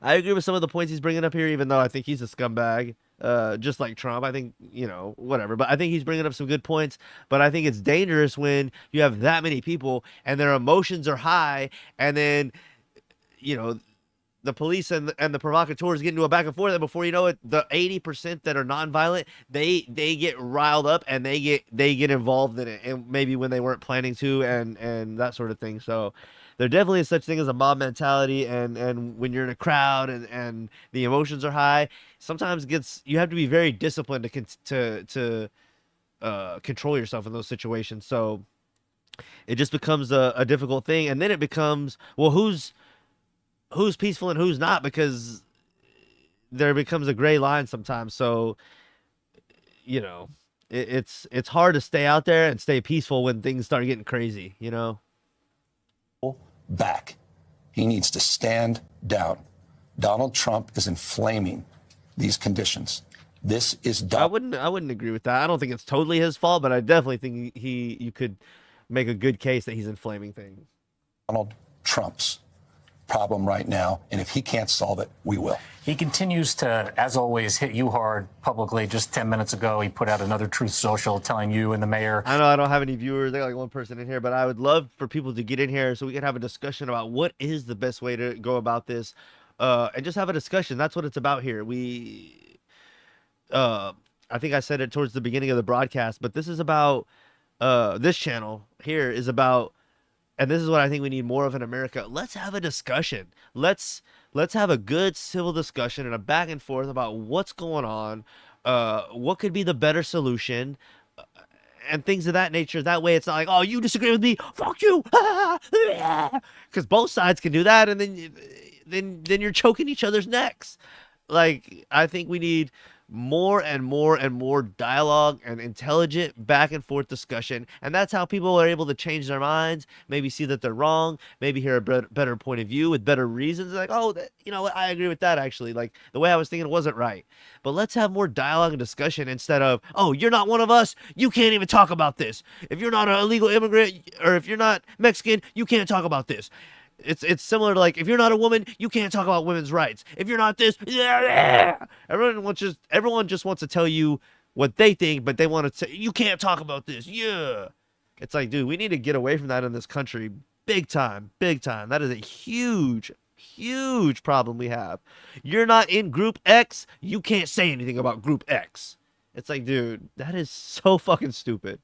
I agree with some of the points he's bringing up here, even though I think he's a scumbag, just like Trump. I think, whatever. But I think he's bringing up some good points. But I think it's dangerous when you have that many people and their emotions are high, and then, the police and the provocateurs get into a back and forth, and before you know it, the 80% that are nonviolent, they get riled up and they get involved in it, and maybe when they weren't planning to, and that sort of thing. So there definitely is such thing as a mob mentality, and when you're in a crowd and the emotions are high, sometimes you have to be very disciplined to control yourself in those situations. So it just becomes a difficult thing, and then it becomes, well, who's peaceful and who's not, because there becomes a gray line sometimes. So, it's hard to stay out there and stay peaceful when things start getting crazy, Back. He needs to stand down. Donald Trump is inflaming these conditions. This is I wouldn't agree with that. I don't think it's totally his fault, but I definitely think you could make a good case that he's inflaming things. Donald Trump's problem right now, and if he can't solve it, we will. He continues to, as always, hit you hard publicly. Just 10 minutes ago, he put out another Truth Social telling you and the mayor. I know I don't have any viewers. I got like one person in here, but I would love for people to get in here so we can have a discussion about what is the best way to go about this, and just have a discussion. That's what it's about here. I think I said it towards the beginning of the broadcast, but this is about, this channel here is about, and this is what I think we need more of in America. Let's have a discussion. Let's have a good civil discussion and a back and forth about what's going on, what could be the better solution, and things of that nature. That way it's not like, oh, you disagree with me, fuck you, because both sides can do that, and then you're choking each other's necks. Like, I think we need more and more and more dialogue and intelligent back and forth discussion, and that's how people are able to change their minds, maybe see that they're wrong, maybe hear a better point of view with better reasons, like, oh, what, I agree with that, actually, like the way I was thinking wasn't right. But let's have more dialogue and discussion instead of, oh, you're not one of us, you can't even talk about this. If you're not an illegal immigrant, or if you're not Mexican, you can't talk about this. It's similar to, like, if you're not a woman, you can't talk about women's rights. If you're not this, everyone just wants to tell you what they think, but they want to say, you can't talk about this. Yeah. It's like, dude, we need to get away from that in this country. Big time. Big time. That is a huge, huge problem we have. You're not in Group X, you can't say anything about Group X. It's like, dude, that is so fucking stupid.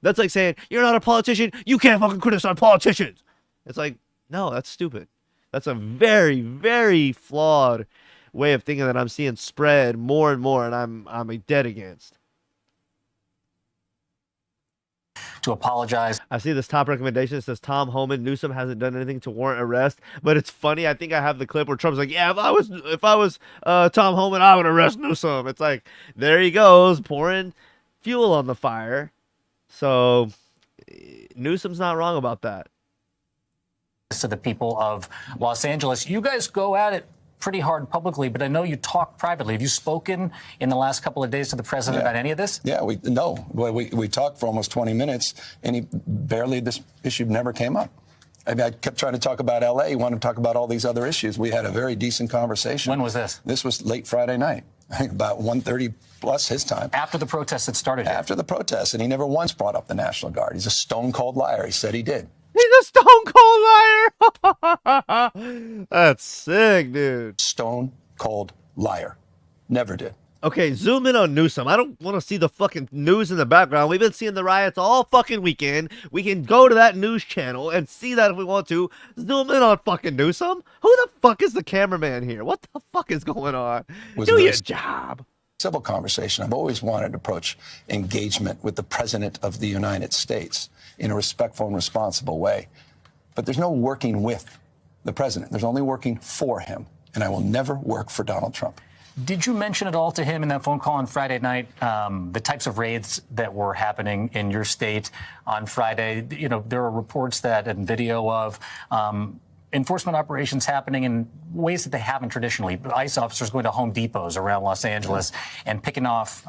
That's like saying, you're not a politician, you can't fucking criticize politicians. It's like, no, that's stupid. That's a very, very flawed way of thinking that I'm seeing spread more and more, and I'm dead against. To apologize. I see this top recommendation. It says Tom Homan, Newsom hasn't done anything to warrant arrest, but it's funny. I think I have the clip where Trump's like, yeah, if I was Tom Homan, I would arrest Newsom. It's like, there he goes, pouring fuel on the fire. So Newsom's not wrong about that. To the people of Los Angeles, you guys go at it pretty hard publicly, but I know you talk privately. Have you spoken in the last couple of days to the president about any of this? Yeah, we talked for almost 20 minutes, and this issue never came up. I mean, I kept trying to talk about L.A. He wanted to talk about all these other issues. We had a very decent conversation. When was this? This was late Friday night, I think about 1:30 plus his time. After the protests had started here. After the protests, and he never once brought up the National Guard. He's a stone-cold liar. He said he did. He's a stone cold liar. That's sick, dude. Stone cold liar. Never did. Okay, zoom in on Newsom. I don't want to see the fucking news in the background. We've been seeing the riots all fucking weekend. We can go to that news channel and see that if we want to. Zoom in on fucking Newsom. Who the fuck is the cameraman here? What the fuck is going on? Do your job. Civil conversation. I've always wanted to approach engagement with the President of the United States in a respectful and responsible way. But there's no working with the President. There's only working for him. And I will never work for Donald Trump. Did you mention at all to him in that phone call on Friday night the types of raids that were happening in your state on Friday? You know, there are reports that and video of enforcement operations happening in ways that they haven't traditionally. ICE officers going to Home Depots around Los Angeles and picking off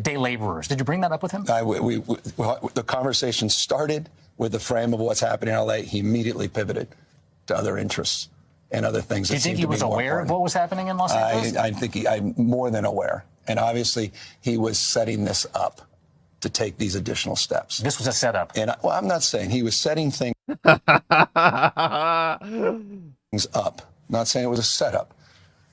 day laborers. Did you bring that up with him? The conversation started with the frame of what's happening in L.A. He immediately pivoted to other interests and other things. Do you think he was aware of what was happening in Los Angeles? I think I'm more than aware. And obviously, he was setting this up to take these additional steps. This was a setup. And well, I'm not saying he was setting things up. Not saying it was a setup.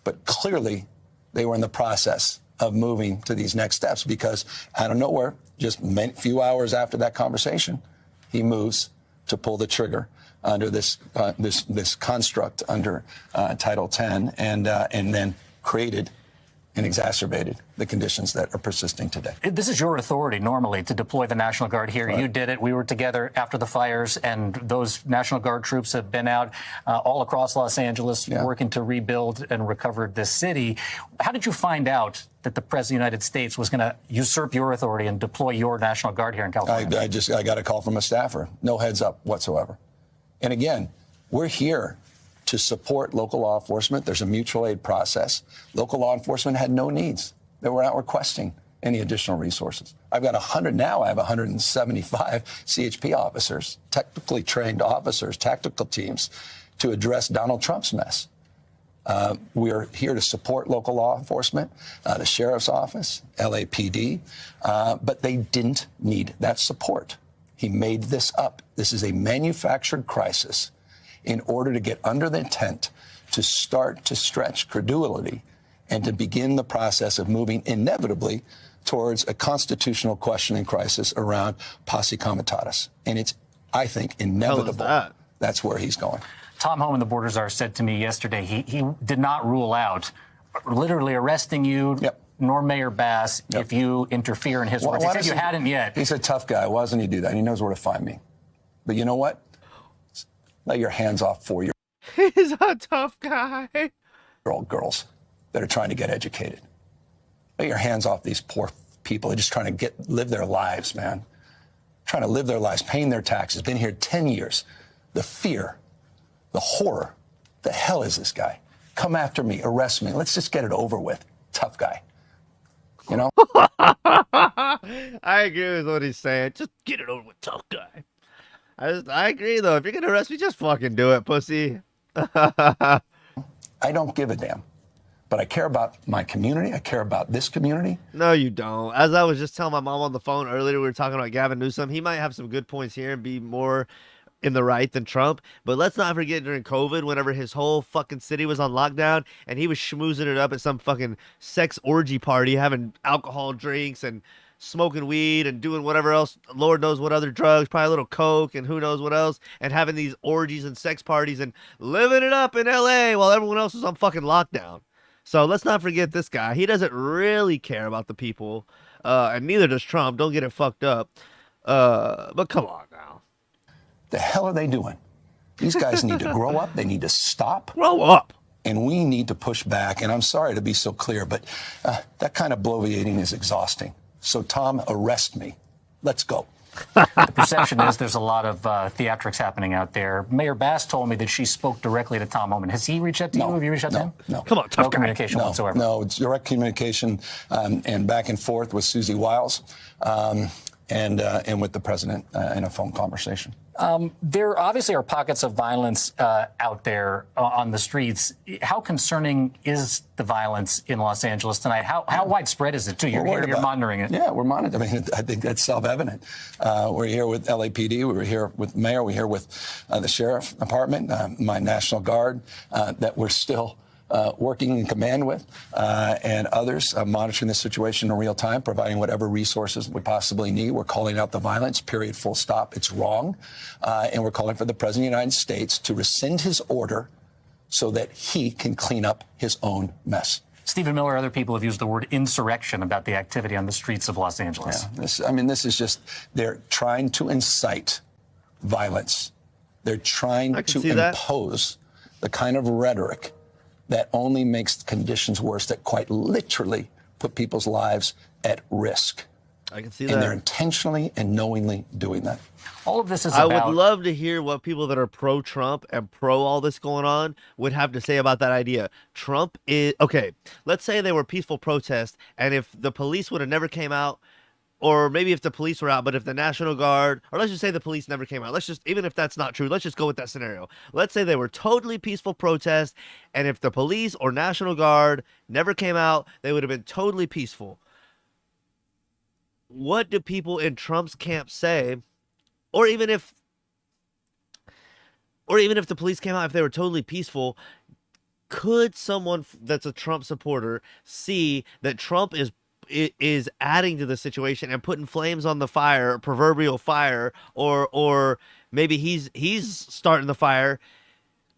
But clearly, they were in the process of moving to these next steps because out of nowhere, just a few hours after that conversation, he moves to pull the trigger under this construct under Title 10 and then created and exacerbated the conditions that are persisting today. This is your authority normally to deploy the National Guard here. Right. You did it. We were together after the fires, and those National Guard troops have been out all across Los Angeles working to rebuild and recover this city. How did you find out that the President of the United States was going to usurp your authority and deploy your National Guard here in California? I got a call from a staffer. No heads up whatsoever. And again, we're here to support local law enforcement. There's a mutual aid process. Local law enforcement had no needs. They were not requesting any additional resources. I've got 100 now. I have 175 CHP officers, technically trained officers, tactical teams to address Donald Trump's mess. We're here to support local law enforcement, the sheriff's office, LAPD, but they didn't need that support. He made this up. This is a manufactured crisis in order to get under the tent to start to stretch credulity and to begin the process of moving inevitably towards a constitutional questioning crisis around posse comitatus. And it's, I think, inevitable. That's where he's going. Tom Homan, the border czar, said to me yesterday he did not rule out literally arresting you, nor Mayor Bass, if you interfere in his work. He said you hadn't yet. He's a tough guy. Why doesn't he do that? He knows where to find me. But you know what? Let your hands off 4-year-old. He's a tough guy. Girls that are trying to get educated. Let your hands off these poor people. They're just trying to live their lives, man. Trying to live their lives, paying their taxes. Been here 10 years. The fear, the horror. The hell is this guy? Come after me, arrest me. Let's just get it over with. Tough guy. You know? I agree with what he's saying. Just get it over with, tough guy. I agree, though. If you're going to arrest me, just fucking do it, pussy. I don't give a damn. But I care about my community. I care about this community. No, you don't. As I was just telling my mom on the phone earlier, we were talking about Gavin Newsom. He might have some good points here and be more in the right than Trump. But let's not forget during COVID, whenever his whole fucking city was on lockdown and he was schmoozing it up at some fucking sex orgy party, having alcohol drinks and smoking weed and doing whatever else, Lord knows what other drugs, probably a little coke and who knows what else, and having these orgies and sex parties and living it up in LA while everyone else was on fucking lockdown. So let's not forget this guy. He doesn't really care about the people, and neither does Trump. Don't get it fucked up. But come on now. The hell are they doing? These guys need to grow up. They need to stop. Grow up. And we need to push back. And I'm sorry to be so clear, but that kind of bloviating is exhausting. So, Tom, arrest me. Let's go. The perception is there's a lot of theatrics happening out there. Mayor Bass told me that she spoke directly to Tom Homan. Has he reached out to you? Have you reached out to him? No. Come on, tough no communication whatsoever. No, it's direct communication and back and forth with Susie Wiles and with the president in a phone conversation. There obviously are pockets of violence out there on the streets. How concerning is the violence in Los Angeles tonight? How widespread is it, too? You're monitoring it. Yeah, we're monitoring. I mean, I think that's self-evident. We're here with LAPD. We were here with Mayor. We're here with the Sheriff Department, my National Guard, that we're still working in command with, and others monitoring the situation in real time, providing whatever resources we possibly need. We're calling out the violence, period, full stop. It's wrong. And we're calling for the President of the United States to rescind his order so that he can clean up his own mess. Stephen Miller, other people have used the word insurrection about the activity on the streets of Los Angeles. Yeah, this is just, they're trying to incite violence. They're trying to impose the kind of rhetoric that only makes conditions worse, that quite literally put people's lives at risk. I can see and that. they're intentionally and knowingly doing that. All of this is I about... would love to hear what people that are pro-Trump and pro all this going on would have to say about that idea. Trump is... Okay, let's say they were peaceful protests, and if the police would have never came out, or maybe if the police were out, but if the National Guard, or let's just say the police never came out. Let's just, even if that's not true, let's just go with that scenario. Let's say they were totally peaceful protests, and if the police or National Guard never came out, they would have been totally peaceful. What do people in Trump's camp say? Or even if the police came out, if they were totally peaceful, could someone that's a Trump supporter see that Trump is adding to the situation and putting flames on the fire, proverbial fire, or maybe he's starting the fire?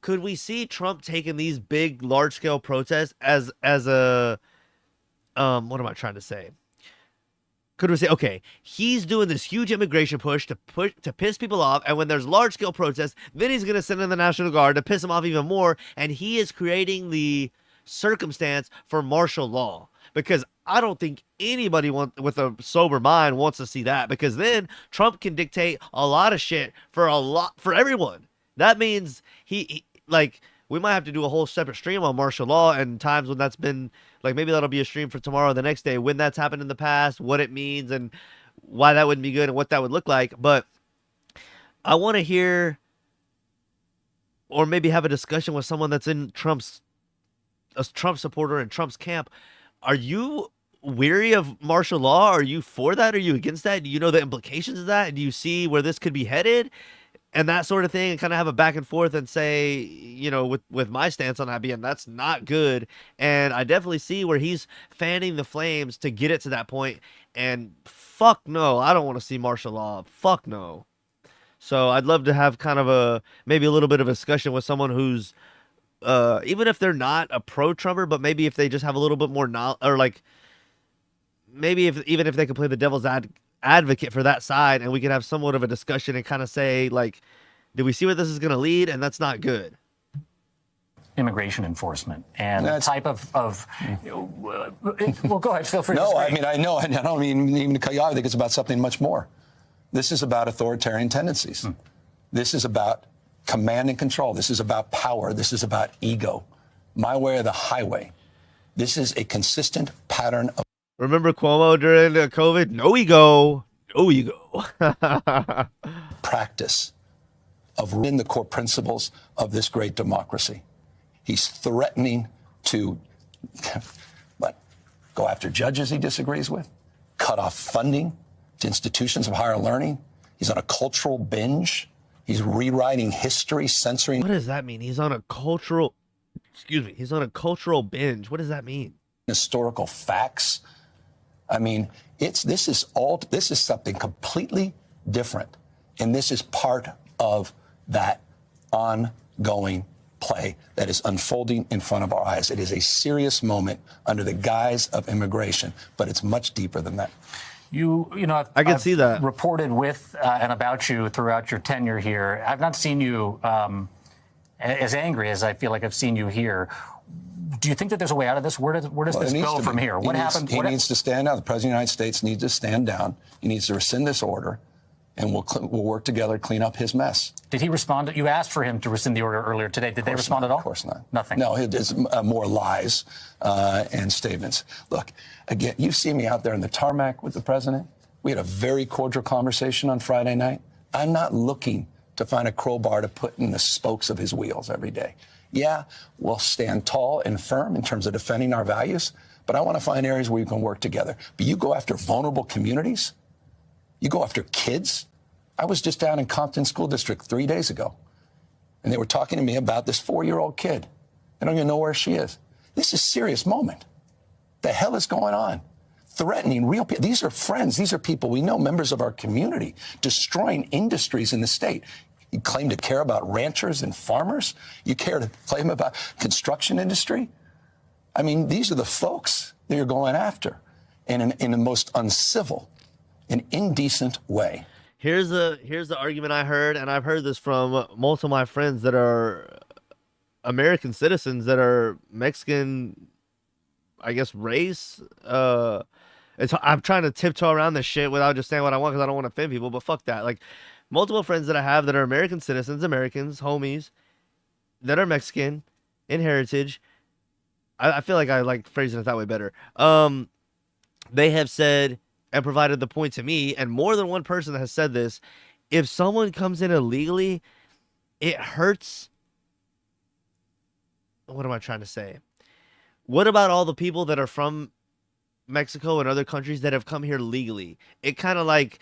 Could we see Trump taking these big, large-scale protests as a what am I trying to say? Could we say, okay, he's doing this huge immigration push to piss people off, and when there's large-scale protests, then he's going to send in the National Guard to piss them off even more, and he is creating the circumstance for martial law? Because I don't think anybody with a sober mind wants to see that, because then Trump can dictate a lot of shit for everyone. That means he we might have to do a whole separate stream on martial law and times when that's been, like, maybe that'll be a stream for tomorrow or the next day, when that's happened in the past, what it means, and why that wouldn't be good and what that would look like. But I want to hear, or maybe have a discussion with someone that's in a Trump supporter in Trump's camp. Are you weary of martial law? Are you for that? Are you against that? Do you know the implications of that? Do you see where this could be headed? And that sort of thing, and kind of have a back and forth and say, with my stance on that being, that's not good. And I definitely see where he's fanning the flames to get it to that point. And fuck no, I don't want to see martial law. Fuck no. So I'd love to have kind of maybe a little bit of a discussion with someone who's, even if they're not a pro-Trumper, but maybe if they just have a little bit more knowledge, or like, maybe even if they could play the devil's advocate for that side, and we could have somewhat of a discussion and kind of say, like, do we see where this is going to lead? And that's not good. Immigration enforcement and the type of well, go ahead, feel free. No, I mean, I know, and I don't mean even to cut you off. I think it's about something much more. This is about authoritarian tendencies. This is about command and control. This is about power. This is about ego. My way or the highway. This is a consistent pattern of... Remember Cuomo during COVID? No ego. No ego. practice of ruining the core principles of this great democracy. He's threatening to go after judges he disagrees with, cut off funding to institutions of higher learning. He's on a cultural binge. He's rewriting history, censoring. What does that mean? He's on a cultural binge. What does that mean? Historical facts. I mean, this is something completely different. And this is part of that ongoing play that is unfolding in front of our eyes. It is a serious moment under the guise of immigration, but it's much deeper than that. I've see that. Reported with and about you throughout your tenure here. I've not seen you as angry as I feel like I've seen you here. Do you think that there's a way out of this? Where does this go from here? What happens? He needs to stand down. The President of the United States needs to stand down. He needs to rescind this order, and we'll work together to clean up his mess. Did he respond? You asked for him to rescind the order earlier today. Did they respond at all? Of course not. Nothing. No, it's more lies and statements. Look, again, you see me out there in the tarmac with the president. We had a very cordial conversation on Friday night. I'm not looking to find a crowbar to put in the spokes of his wheels every day. Yeah, we'll stand tall and firm in terms of defending our values, but I want to find areas where we can work together. But you go after vulnerable communities, you go after kids. I was just down in Compton School District 3 days ago, and they were talking to me about this 4-year-old kid They don't even know where she is. This is a serious moment. The hell is going on? Threatening real people. These are friends. These are people we know, members of our community, destroying industries in the state. You claim to care about ranchers and farmers? You care to claim about construction industry? I mean, these are the folks that you're going after in the most uncivil and indecent way. Here's the argument I heard, and I've heard this from most of my friends that are American citizens that are Mexican, I guess, race. I'm trying to tiptoe around this shit without just saying what I want because I don't want to offend people, but fuck that. Like, multiple friends that I have that are American citizens, Americans, homies, that are Mexican in heritage. I feel like I like phrasing it that way better. They have said and provided the point to me, and more than one person has said this, if someone comes in illegally, it hurts. What am I trying to say? What about all the people that are from Mexico and other countries that have come here legally? It kind of like,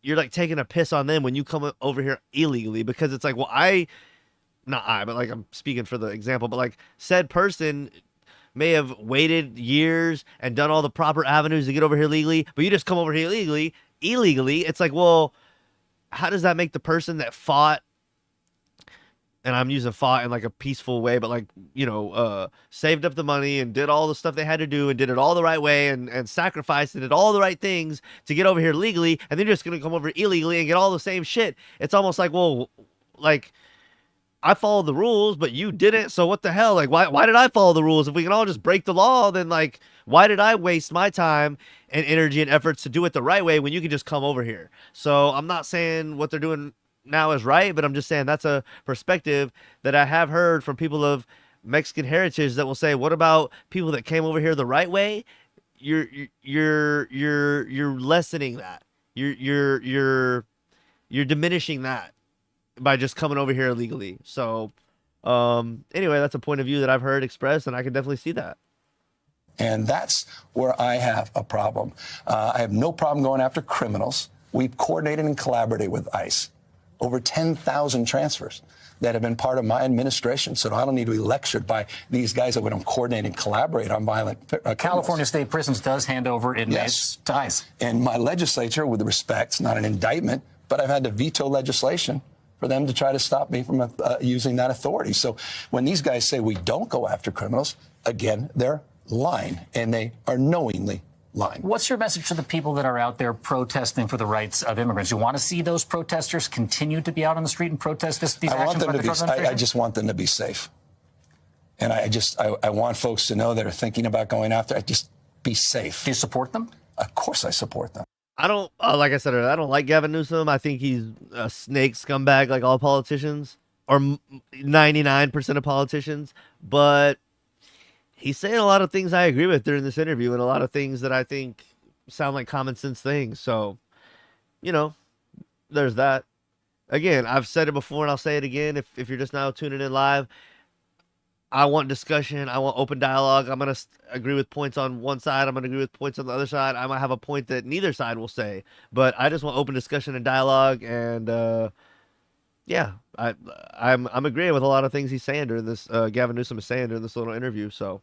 you're like taking a piss on them when you come over here illegally, because it's like, well, but like I'm speaking for the example, but like said person may have waited years and done all the proper avenues to get over here legally, but you just come over here illegally. It's like, well, how does that make the person that fought, and I'm using fought in like a peaceful way, but like, you know, saved up the money and did all the stuff they had to do and did it all the right way and sacrificed and did all the right things to get over here legally, and then you're just going to come over illegally and get all the same shit. It's almost like, well, like, I followed the rules, but you didn't, so what the hell? Like, why did I follow the rules? If we can all just break the law, then, like, why did I waste my time and energy and efforts to do it the right way when you can just come over here? So I'm not saying what they're doing now is right, but I'm just saying that's a perspective that I have heard from people of Mexican heritage that will say, what about people that came over here the right way? You're lessening that. You're diminishing that by just coming over here illegally. So anyway, that's a point of view that I've heard expressed, and I can definitely see that. And that's where I have a problem. I have no problem going after criminals. We've coordinated and collaborated with ICE. Over 10,000 transfers that have been part of my administration. So I don't need to be lectured by these guys that we don't coordinate and collaborate on violent California State Prisons does hand over inmates to ICE. And my legislature, with respect, it's not an indictment, but I've had to veto legislation for them to try to stop me from using that authority. So when these guys say we don't go after criminals, again, they're lying, and they are knowingly lying. What's your message to the people that are out there protesting for the rights of immigrants? You want to see those protesters continue to be out on the street and protest these actions by the Trump administration? I just want them to be safe. And I want folks to know that are thinking about going after, just be safe. Do you support them? Of course I support them. I don't, like I said, I don't like Gavin Newsom. I think he's a snake scumbag like all politicians, or 99% of politicians. But he's saying a lot of things I agree with during this interview, and a lot of things that I think sound like common sense things. So, you know, there's that. Again, I've said it before and I'll say it again. If you're just now tuning in live, I want discussion. I want open dialogue. I'm going to agree with points on one side. I'm going to agree with points on the other side. I might have a point that neither side will say, but I just want open discussion and dialogue. And, yeah, I'm agreeing with a lot of things he's saying during this, Gavin Newsom is saying during this little interview. So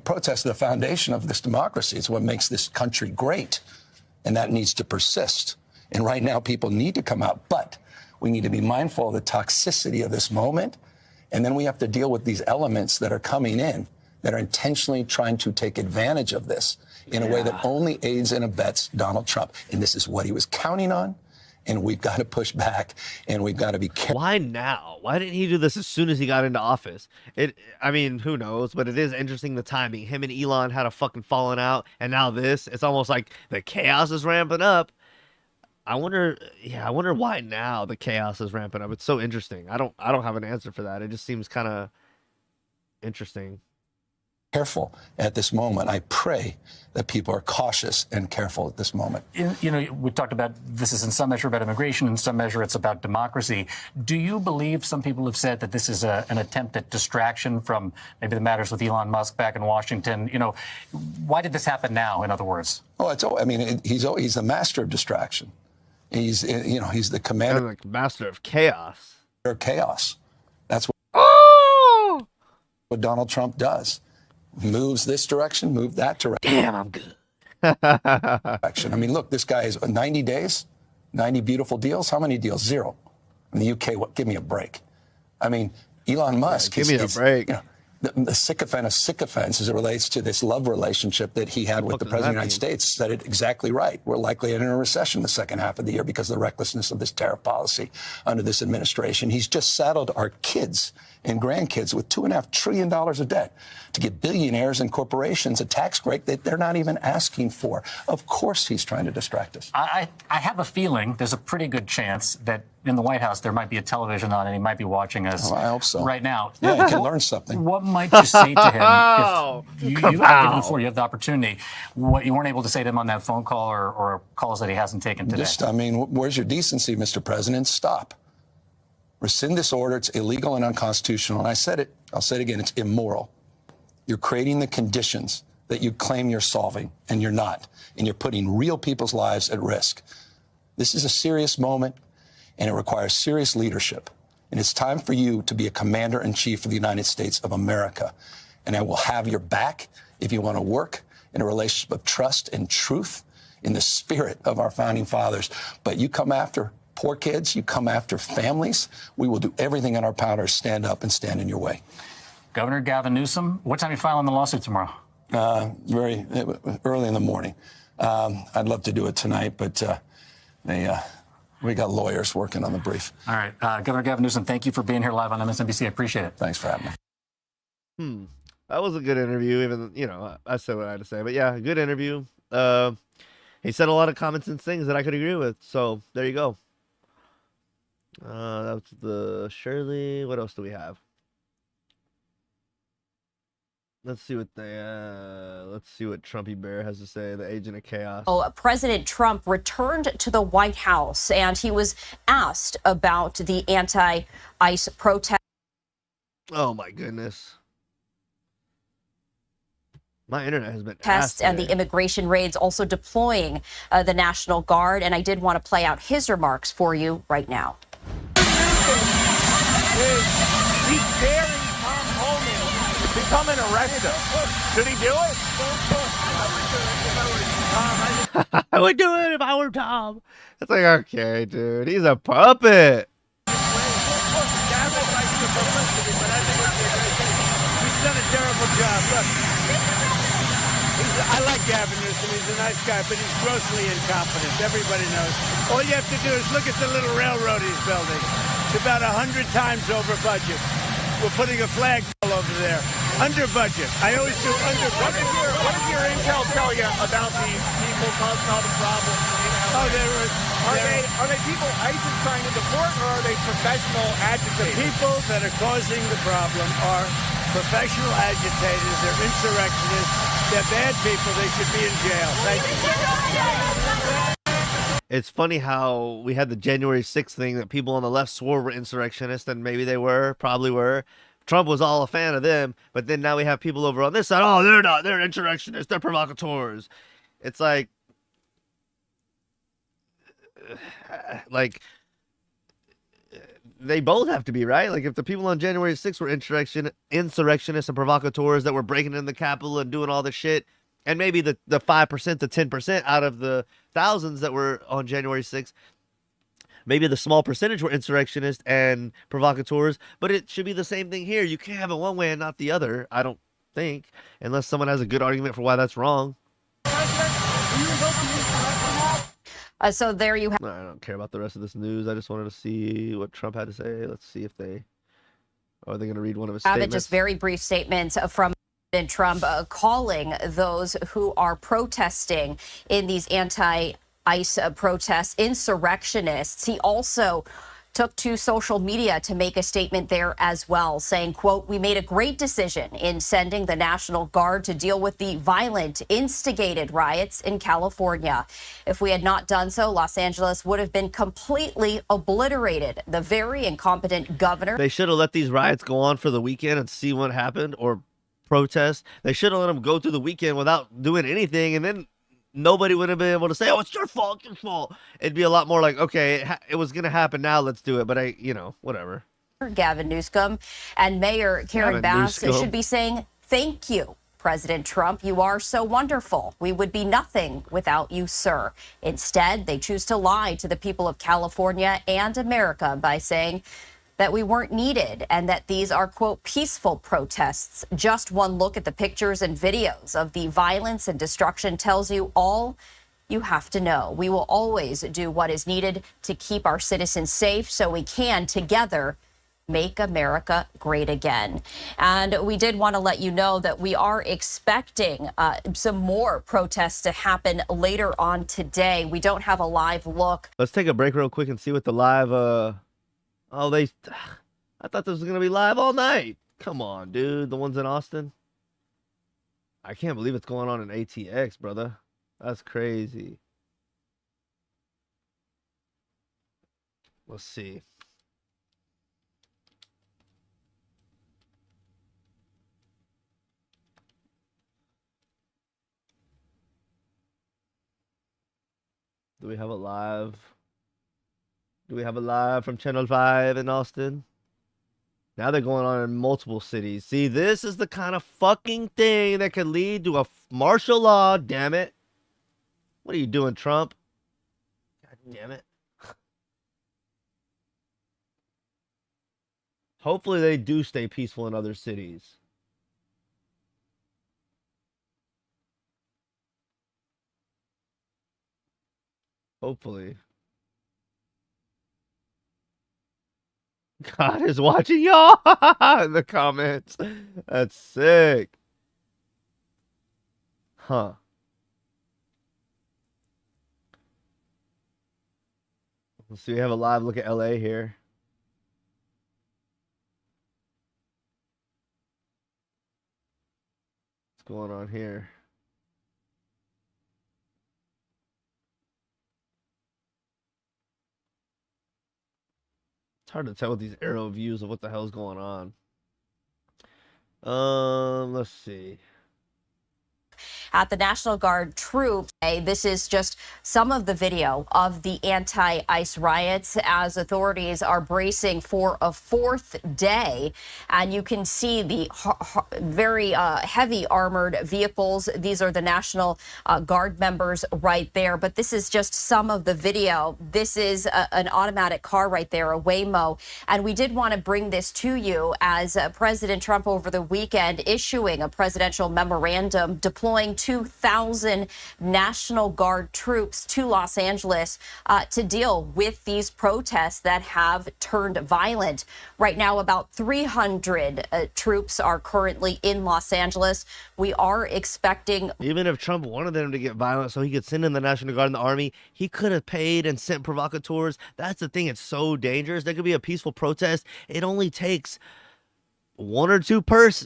protest is the foundation of this democracy. It's what makes this country great, and that needs to persist. And right now, people need to come out, but we need to be mindful of the toxicity of this moment. And then we have to deal with these elements that are coming in that are intentionally trying to take advantage of this in a way that only aids and abets Donald Trump. And this is what he was counting on. And we've got to push back, and we've got to be careful. Why now? Why didn't he do this as soon as he got into office? I mean, who knows? But it is interesting, the timing. Him and Elon had a fucking falling out, and now this. It's almost like the chaos is ramping up. I wonder why now the chaos is ramping up. It's so interesting. I don't have an answer for that. It just seems kind of interesting. Careful at this moment. I pray that people are cautious and careful at this moment. You know, we talked about this is in some measure about immigration, in some measure it's about democracy. Do you believe, some people have said, that this is an attempt at distraction from maybe the matters with Elon Musk back in Washington? You know, why did this happen now, in other words? Oh, he's the master of distraction. He's the commander. Like master of chaos. Or chaos. That's what. Oh! what Donald Trump does. Moves this direction, move that direction. Damn, I'm good. I mean, look, this guy is 90 days, 90 beautiful deals. How many deals? 0. In the UK, what? Give me a break. I mean, Elon Musk. Give me a break. You know, the sycophant of sycophants as it relates to this love relationship that he had with the President of the United States said it exactly right. We're likely to enter a recession the second half of the year because of the recklessness of this tariff policy under this administration. He's just saddled our kids and grandkids with $2.5 trillion of debt to give billionaires and corporations a tax break that they're not even asking for. Of course he's trying to distract us. I have a feeling there's a pretty good chance that in the White House there might be a television on and he might be watching us I hope so. right now. Yeah, you can learn something. What might you say to him if you have before you have the opportunity, what you weren't able to say to him on that phone call or calls that he hasn't taken today? Just, I mean, where's your decency, Mr. President? Stop. Rescind this order. It's illegal and unconstitutional. And I said it, I'll say it again, it's immoral. You're creating the conditions that you claim you're solving, and you're not. And you're putting real people's lives at risk. This is a serious moment, and it requires serious leadership. And it's time for you to be a commander-in-chief of the United States of America. And I will have your back if you want to work in a relationship of trust and truth in the spirit of our founding fathers. But you come after poor kids, you come after families, we will do everything in our power to stand up and stand in your way. Governor Gavin Newsom, what time are you filing the lawsuit tomorrow? Very early in the morning. I'd love to do it tonight, but we got lawyers working on the brief. All right. Governor Gavin Newsom, thank you for being here live on MSNBC. I appreciate it. Thanks for having me. That was a good interview, even, you know, I said what I had to say. But yeah, good interview. He said a lot of common sense things that I could agree with. So there you go. That's the Shirley. What else do we have? Let's see what Trumpy Bear has to say, the agent of chaos. President Trump returned to the White House and he was asked about the anti-ICE protest. Oh my goodness. My internet has been Tests and the immigration raids, also deploying the National Guard. And I did want to play out his remarks for you right now. He's daring Tom Homan to come and arrest him. Should he do it? I would do it if I were Tom. It's like, okay, dude, he's a puppet. He's done a terrible job. Look, I like Gavin Newsom. He's a nice guy, but he's grossly incompetent. Everybody knows. All you have to do is look at the little railroad he's building. It's about 100 times over budget. We're putting a flagpole over there. Under budget. I always do under budget. What did your intel tell you about these people causing all the problems? Are they people ICE is trying to deport, or are they professional agitators? The people that are causing the problem are professional agitators. They're insurrectionists. They're bad people. They should be in jail. Thank you. It's funny how we had the January 6th thing that people on the left swore were insurrectionists, and maybe they were, probably were. Trump was all a fan of them, but then now we have people over on this side. Oh, they're not. They're insurrectionists. They're provocateurs. It's like they both have to be, right? Like, if the people on January 6th were insurrectionists and provocateurs that were breaking in the Capitol and doing all this shit, and maybe the 5% to 10% out of the thousands that were on January 6th, maybe the small percentage were insurrectionists and provocateurs, but it should be the same thing here. You can't have it one way and not the other, I don't think, unless someone has a good argument for why that's wrong. So there you have. I don't care about the rest of this news. I just wanted to see what Trump had to say. Let's see if are they going to read one of his statements? Just very brief statements from President Trump calling those who are protesting in these anti-ICE protests insurrectionists. He also took to social media to make a statement there as well, saying, quote, "We made a great decision in sending the National Guard to deal with the violent, instigated riots in California. If we had not done so, Los Angeles would have been completely obliterated." The very incompetent governor. They should have let these riots go on for the weekend and see what happened, or protests. They should have let them go through the weekend without doing anything, and then nobody would have been able to say, oh, it's your fault, your fault. It'd be a lot more like, okay, it was going to happen now, let's do it. But whatever. Gavin Newsom and Mayor Karen Gavin Bass Newsom. should be saying thank you, President Trump. You are so wonderful. We would be nothing without you, sir. Instead, they choose to lie to the people of California and America by saying that we weren't needed and that these are, quote, peaceful protests. Just one look at the pictures and videos of the violence and destruction tells you all you have to know. We will always do what is needed to keep our citizens safe so we can together make America great again. And we did want to let you know that we are expecting some more protests to happen later on today. We don't have a live look. Let's take a break real quick and see what the live, I thought this was going to be live all night. Come on, dude. The ones in Austin. I can't believe it's going on in ATX, brother. That's crazy. Let's see. Do we have a live? Do we have a live from Channel 5 in Austin? Now they're going on in multiple cities. See, this is the kind of fucking thing that could lead to a martial law, damn it. What are you doing, Trump? God damn it. Hopefully they do stay peaceful in other cities. Hopefully. God is watching y'all in the comments. That's sick. Huh. Let's see. We have a live look at LA here. What's going on here? It's hard to tell with these aerial views of what the hell's going on. Let's see. At the National Guard troops. This is just some of the video of the anti-ICE riots as authorities are bracing for a fourth day. And you can see the very heavy armored vehicles. These are the National Guard members right there. But this is just some of the video. This is an automatic car right there, a Waymo. And we did want to bring this to you as President Trump over the weekend issuing a presidential memorandum deploying 2,000 National Guard troops to Los Angeles to deal with these protests that have turned violent. Right now, about 300 troops are currently in Los Angeles. We are expecting... Even if Trump wanted them to get violent so he could send in the National Guard and the Army, he could have paid and sent provocateurs. That's the thing. It's so dangerous. There could be a peaceful protest. It only takes one or two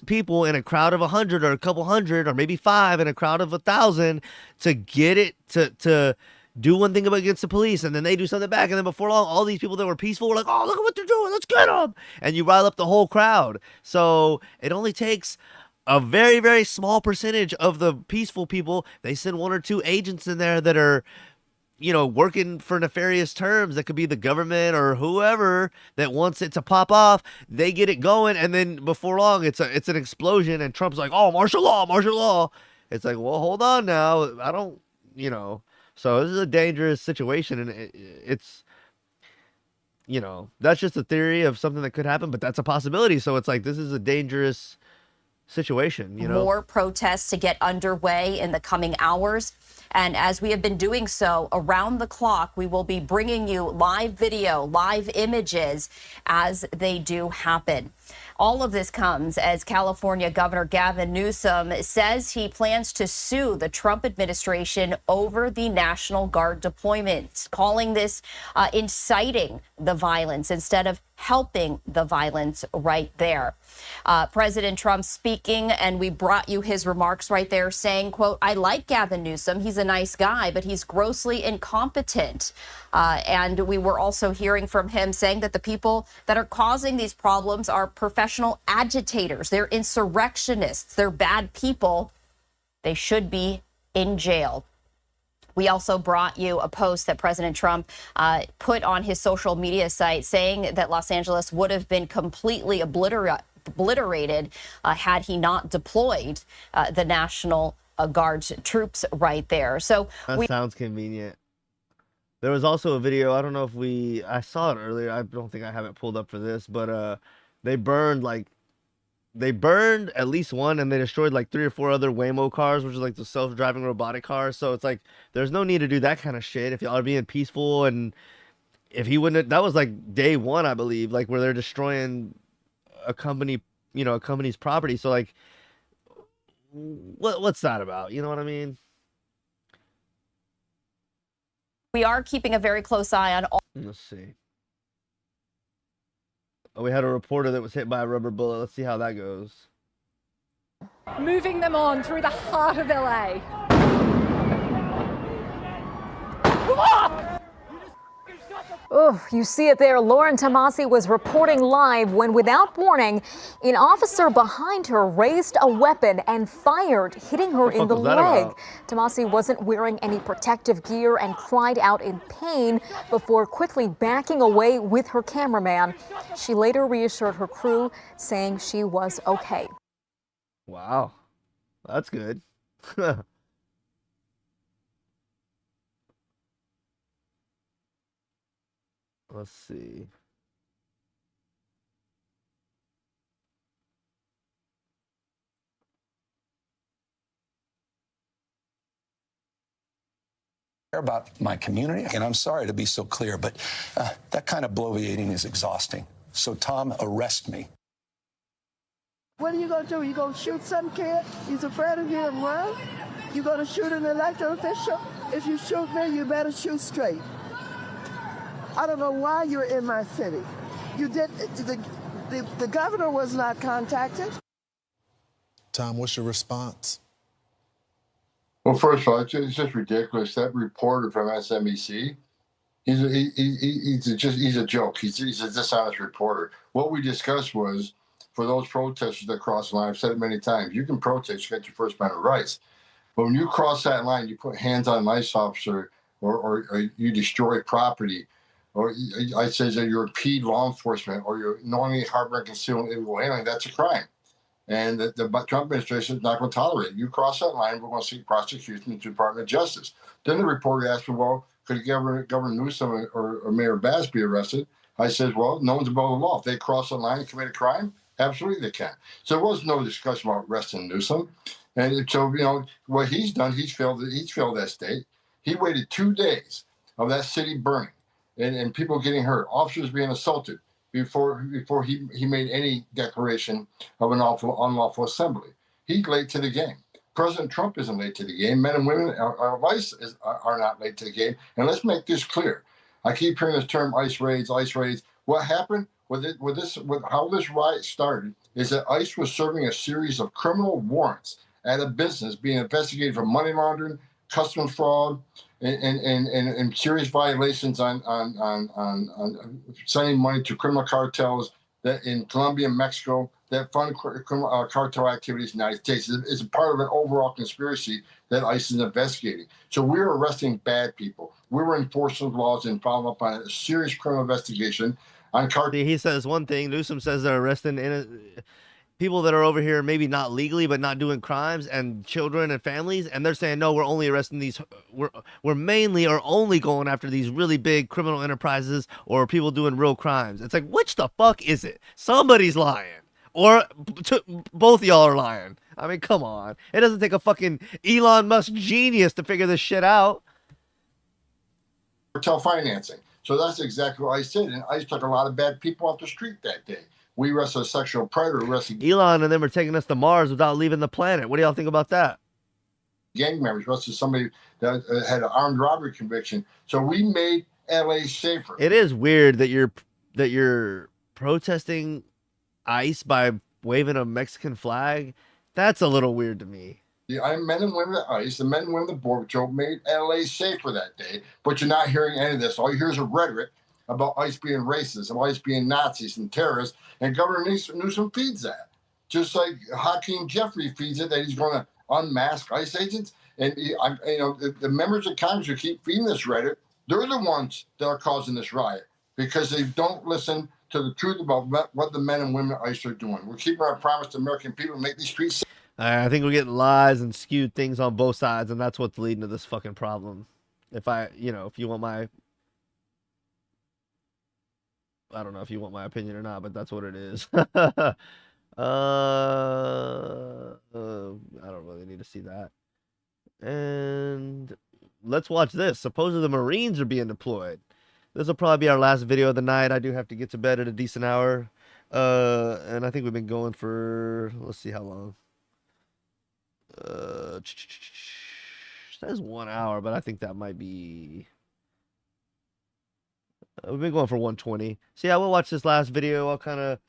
people in a crowd of 100 or a couple hundred or maybe 5 in a crowd of 1,000 to get it to do one thing against the police, and then they do something back, and then before long all these people that were peaceful were like, oh, look at what they're doing, let's get them, and you rile up the whole crowd. So it only takes a very, very small percentage of the peaceful people. They send 1 or 2 agents in there that are, you know, working for nefarious terms. That could be the government or whoever that wants it to pop off. They get it going, and then before long, it's an explosion, and Trump's like, oh, martial law, martial law. It's like, well, hold on now. I don't, you know. So this is a dangerous situation, and it's, you know, that's just a theory of something that could happen, but that's a possibility. So it's like, this is a dangerous situation, you know. More protests to get underway in the coming hours. And as we have been doing so around the clock, we will be bringing you live video, live images as they do happen. All of this comes as California Governor Gavin Newsom says he plans to sue the Trump administration over the National Guard deployment, calling this inciting the violence instead of helping the violence right there. President Trump speaking, and we brought you his remarks right there saying, quote, I like Gavin Newsom. He's a nice guy, but he's grossly incompetent. And we were also hearing from him saying that the people that are causing these problems are professional agitators. They're insurrectionists. They're bad people. They should be in jail. We also brought you a post that President Trump put on his social media site saying that Los Angeles would have been completely obliterated had he not deployed the National Guard's troops right there. So that sounds convenient. There was also a video. I don't know if I saw it earlier. I don't think I have it pulled up for this, but they burned at least one, and they destroyed like 3 or 4 other Waymo cars, which is like the self-driving robotic cars. So it's like there's no need to do that kind of shit if y'all are being peaceful. And if he wouldn't, that was like day 1, I believe, like where they're destroying a company, a company's property. So like, what's that about? You know what I mean? We are keeping a very close eye on all. Let's see. Oh, we had a reporter that was hit by a rubber bullet. Let's see how that goes. Moving them on through the heart of LA. Oh, you see it there. Lauren Tomasi was reporting live when, without warning, an officer behind her raised a weapon and fired, hitting her in the leg. Tomasi wasn't wearing any protective gear and cried out in pain before quickly backing away with her cameraman. She later reassured her crew, saying she was okay. Wow, that's good. Let's see. About my community, and I'm sorry to be so clear, but that kind of bloviating is exhausting. So, Tom, arrest me. What are you going to do? You going to shoot some kid? He's afraid of you and run? You going to shoot an elected official? If you shoot me, you better shoot straight. I don't know why you're in my city. You did. The governor was not contacted. Tom, what's your response? Well, first of all, it's just ridiculous. That reporter from SMBC, he's a joke. He's a dishonest reporter. What we discussed was, for those protesters that cross the line, I've said it many times, you can protest, you get your First Amendment rights. But when you cross that line, you put hands on an ICE officer or you destroy property, or I say that you're impede law enforcement, or you're knowingly harboring, concealing illegal alien, that's a crime. And the Trump administration is not going to tolerate it. You cross that line, we're going to seek prosecution in the Department of Justice. Then the reporter asked me, well, could Governor Newsom or Mayor Bass be arrested? I said, well, no one's above the law. If they cross the line and commit a crime, absolutely they can. So there was no discussion about arresting Newsom. And so, what he's done, he's failed that state. He waited 2 days of that city burning and people getting hurt, officers being assaulted, before he made any declaration of an unlawful assembly. He's late to the game. President Trump isn't late to the game. Men and women of ICE are not late to the game. And let's make this clear. I keep hearing this term ICE raids, ICE raids. What happened with how this riot started is that ICE was serving a series of criminal warrants at a business being investigated for money laundering, customs fraud, and serious violations on sending money to criminal cartels that in Colombia and Mexico that fund criminal cartel activities in the United States. It's a part of an overall conspiracy that ICE is investigating. So we're arresting bad people. We were enforcing laws and following up on a serious criminal investigation on cartel. He says one thing. Newsom says they're arresting people that are over here, maybe not legally, but not doing crimes, and children and families. And they're saying, no, we're only arresting these. We're mainly or only going after these really big criminal enterprises or people doing real crimes. It's like, which the fuck is it? Somebody's lying. Or both of y'all are lying. I mean, come on. It doesn't take a fucking Elon Musk genius to figure this shit out. Cartel financing. So that's exactly what ICE did. And ICE took a lot of bad people off the street that day. We arrested a sexual predator, Elon and them are taking us to Mars without leaving the planet. What do y'all think about that? Gang members, arrested somebody that had an armed robbery conviction. So we made LA safer. It is weird that you're protesting ICE by waving a Mexican flag. That's a little weird to me. The men and women at ICE, the men and women of the Border Patrol made LA safer that day. But you're not hearing any of this. All you hear is a rhetoric about ICE being racist, about ICE being Nazis and terrorists, and Governor Newsom feeds that. Just like Hakeem Jeffrey feeds it, that he's going to unmask ICE agents. And the members of Congress who keep feeding this Reddit, they're the ones that are causing this riot because they don't listen to the truth about what the men and women at ICE are doing. We're keeping our promise to American people to make these streets. I think we're getting lies and skewed things on both sides, and that's what's leading to this fucking problem. If you want my, I don't know if you want my opinion or not, but that's what it is. I don't really need to see that. And let's watch this. Supposedly the Marines are being deployed. This will probably be our last video of the night. I do have to get to bed at a decent hour. And I think we've been going for, let's see how long. Says 1 hour, but I think that might be. We've been going for 120. So yeah, we'll watch this last video. I'll kind of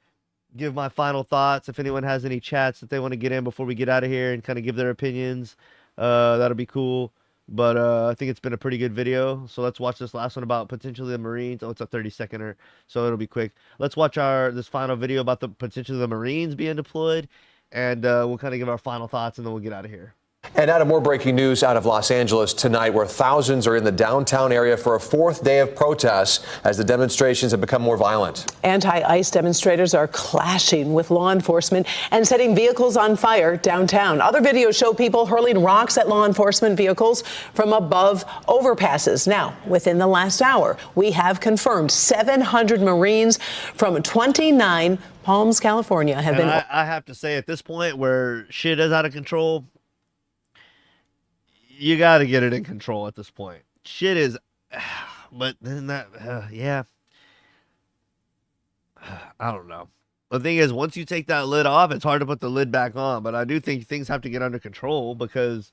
give my final thoughts. If anyone has any chats that they want to get in before we get out of here and kind of give their opinions, that'll be cool. But I think it's been a pretty good video. So let's watch this last one about potentially the Marines. Oh, it's a 30-seconder, so it'll be quick. Let's watch this final video about the potentially the Marines being deployed, and we'll kind of give our final thoughts, and then we'll get out of here. And now to more breaking news out of Los Angeles tonight, where thousands are in the downtown area for a fourth day of protests as the demonstrations have become more violent. Anti-ICE demonstrators are clashing with law enforcement and setting vehicles on fire downtown. Other videos show people hurling rocks at law enforcement vehicles from above overpasses. Now, within the last hour, we have confirmed 700 Marines from 29 Palms, California have been. I have to say, at this point where shit is out of control, you got to get it in control at this point. Shit is, but then yeah. I don't know. The thing is, once you take that lid off, it's hard to put the lid back on. But I do think things have to get under control, because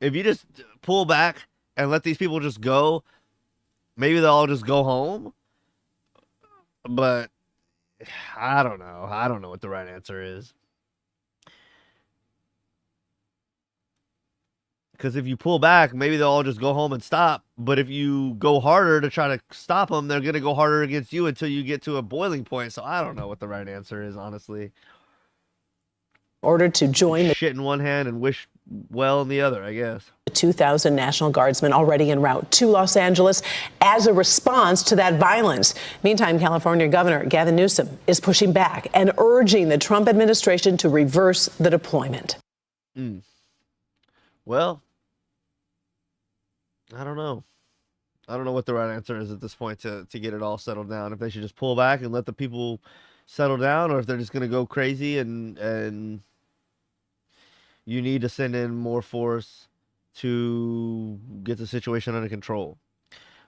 if you just pull back and let these people just go, maybe they'll all just go home. But I don't know. I don't know what the right answer is. Because if you pull back, maybe they'll all just go home and stop. But if you go harder to try to stop them, they're going to go harder against you until you get to a boiling point. So I don't know what the right answer is, honestly. Ordered to join the shit in one hand and wish well in the other, I guess. 2,000 National Guardsmen already en route to Los Angeles as a response to that violence. Meantime, California Governor Gavin Newsom is pushing back and urging the Trump administration to reverse the deployment. Well, I don't know. I don't know what the right answer is at this point to get it all settled down. If they should just pull back and let the people settle down, or if they're just going to go crazy and you need to send in more force to get the situation under control.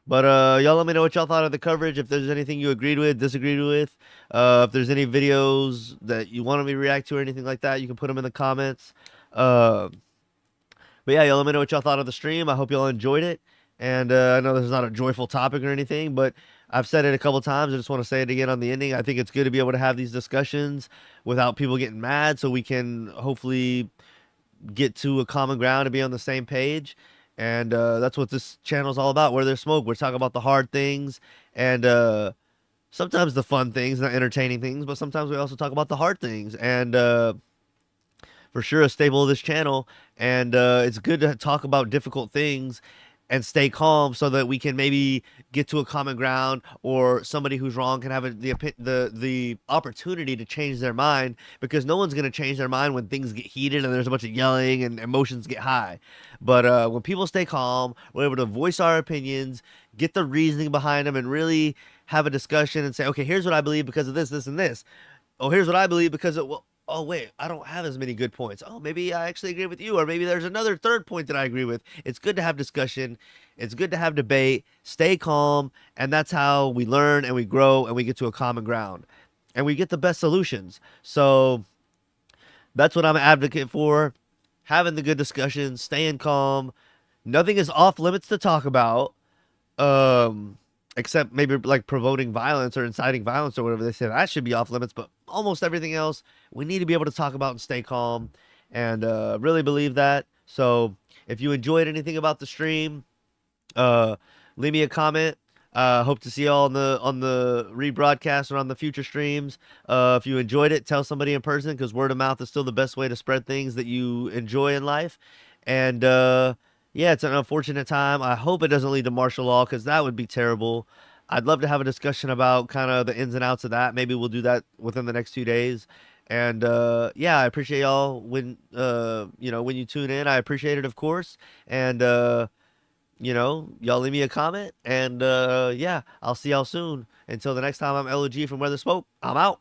But y'all let me know what y'all thought of the coverage. If there's anything you agreed with, disagreed with, if there's any videos that you wanted me to react to or anything like that, you can put them in the comments. But yeah, y'all let me know what y'all thought of the stream. I hope y'all enjoyed it. And I know this is not a joyful topic or anything, but I've said it a couple times. I just want to say it again on the ending. I think it's good to be able to have these discussions without people getting mad, so we can hopefully get to a common ground and be on the same page. And that's what this channel is all about. Where there's smoke, we're talking about the hard things and sometimes the fun things and the entertaining things, but sometimes we also talk about the hard things. And for sure a staple of this channel, and it's good to talk about difficult things and stay calm so that we can maybe get to a common ground, or somebody who's wrong can have the opportunity to change their mind, because no one's going to change their mind when things get heated and there's a bunch of yelling and emotions get high. But when people stay calm, we're able to voice our opinions, get the reasoning behind them, and really have a discussion and say, okay, here's what I believe because of this, this, and this. Oh, here's what I believe because of, well, oh, wait, I don't have as many good points. Oh, maybe I actually agree with you, or maybe there's another third point that I agree with. It's good to have discussion. It's good to have debate. Stay calm, and that's how we learn and we grow and we get to a common ground. And we get the best solutions. So that's what I'm an advocate for. Having the good discussion, staying calm. Nothing is off limits to talk about. Except maybe like provoking violence or inciting violence or whatever. They say that should be off limits, but almost everything else we need to be able to talk about and stay calm, and really believe that. So if you enjoyed anything about the stream, leave me a comment. Hope to see y'all on the rebroadcast or on the future streams. If you enjoyed it, tell somebody in person, because word of mouth is still the best way to spread things that you enjoy in life. And yeah, it's an unfortunate time. I hope it doesn't lead to martial law because that would be terrible. I'd love to have a discussion about kind of the ins and outs of that. Maybe we'll do that within the next 2 days. And yeah, I appreciate y'all when when you tune in. I appreciate it, of course. And y'all leave me a comment. And yeah, I'll see y'all soon. Until the next time, I'm LOG from Where the Smoke. I'm out.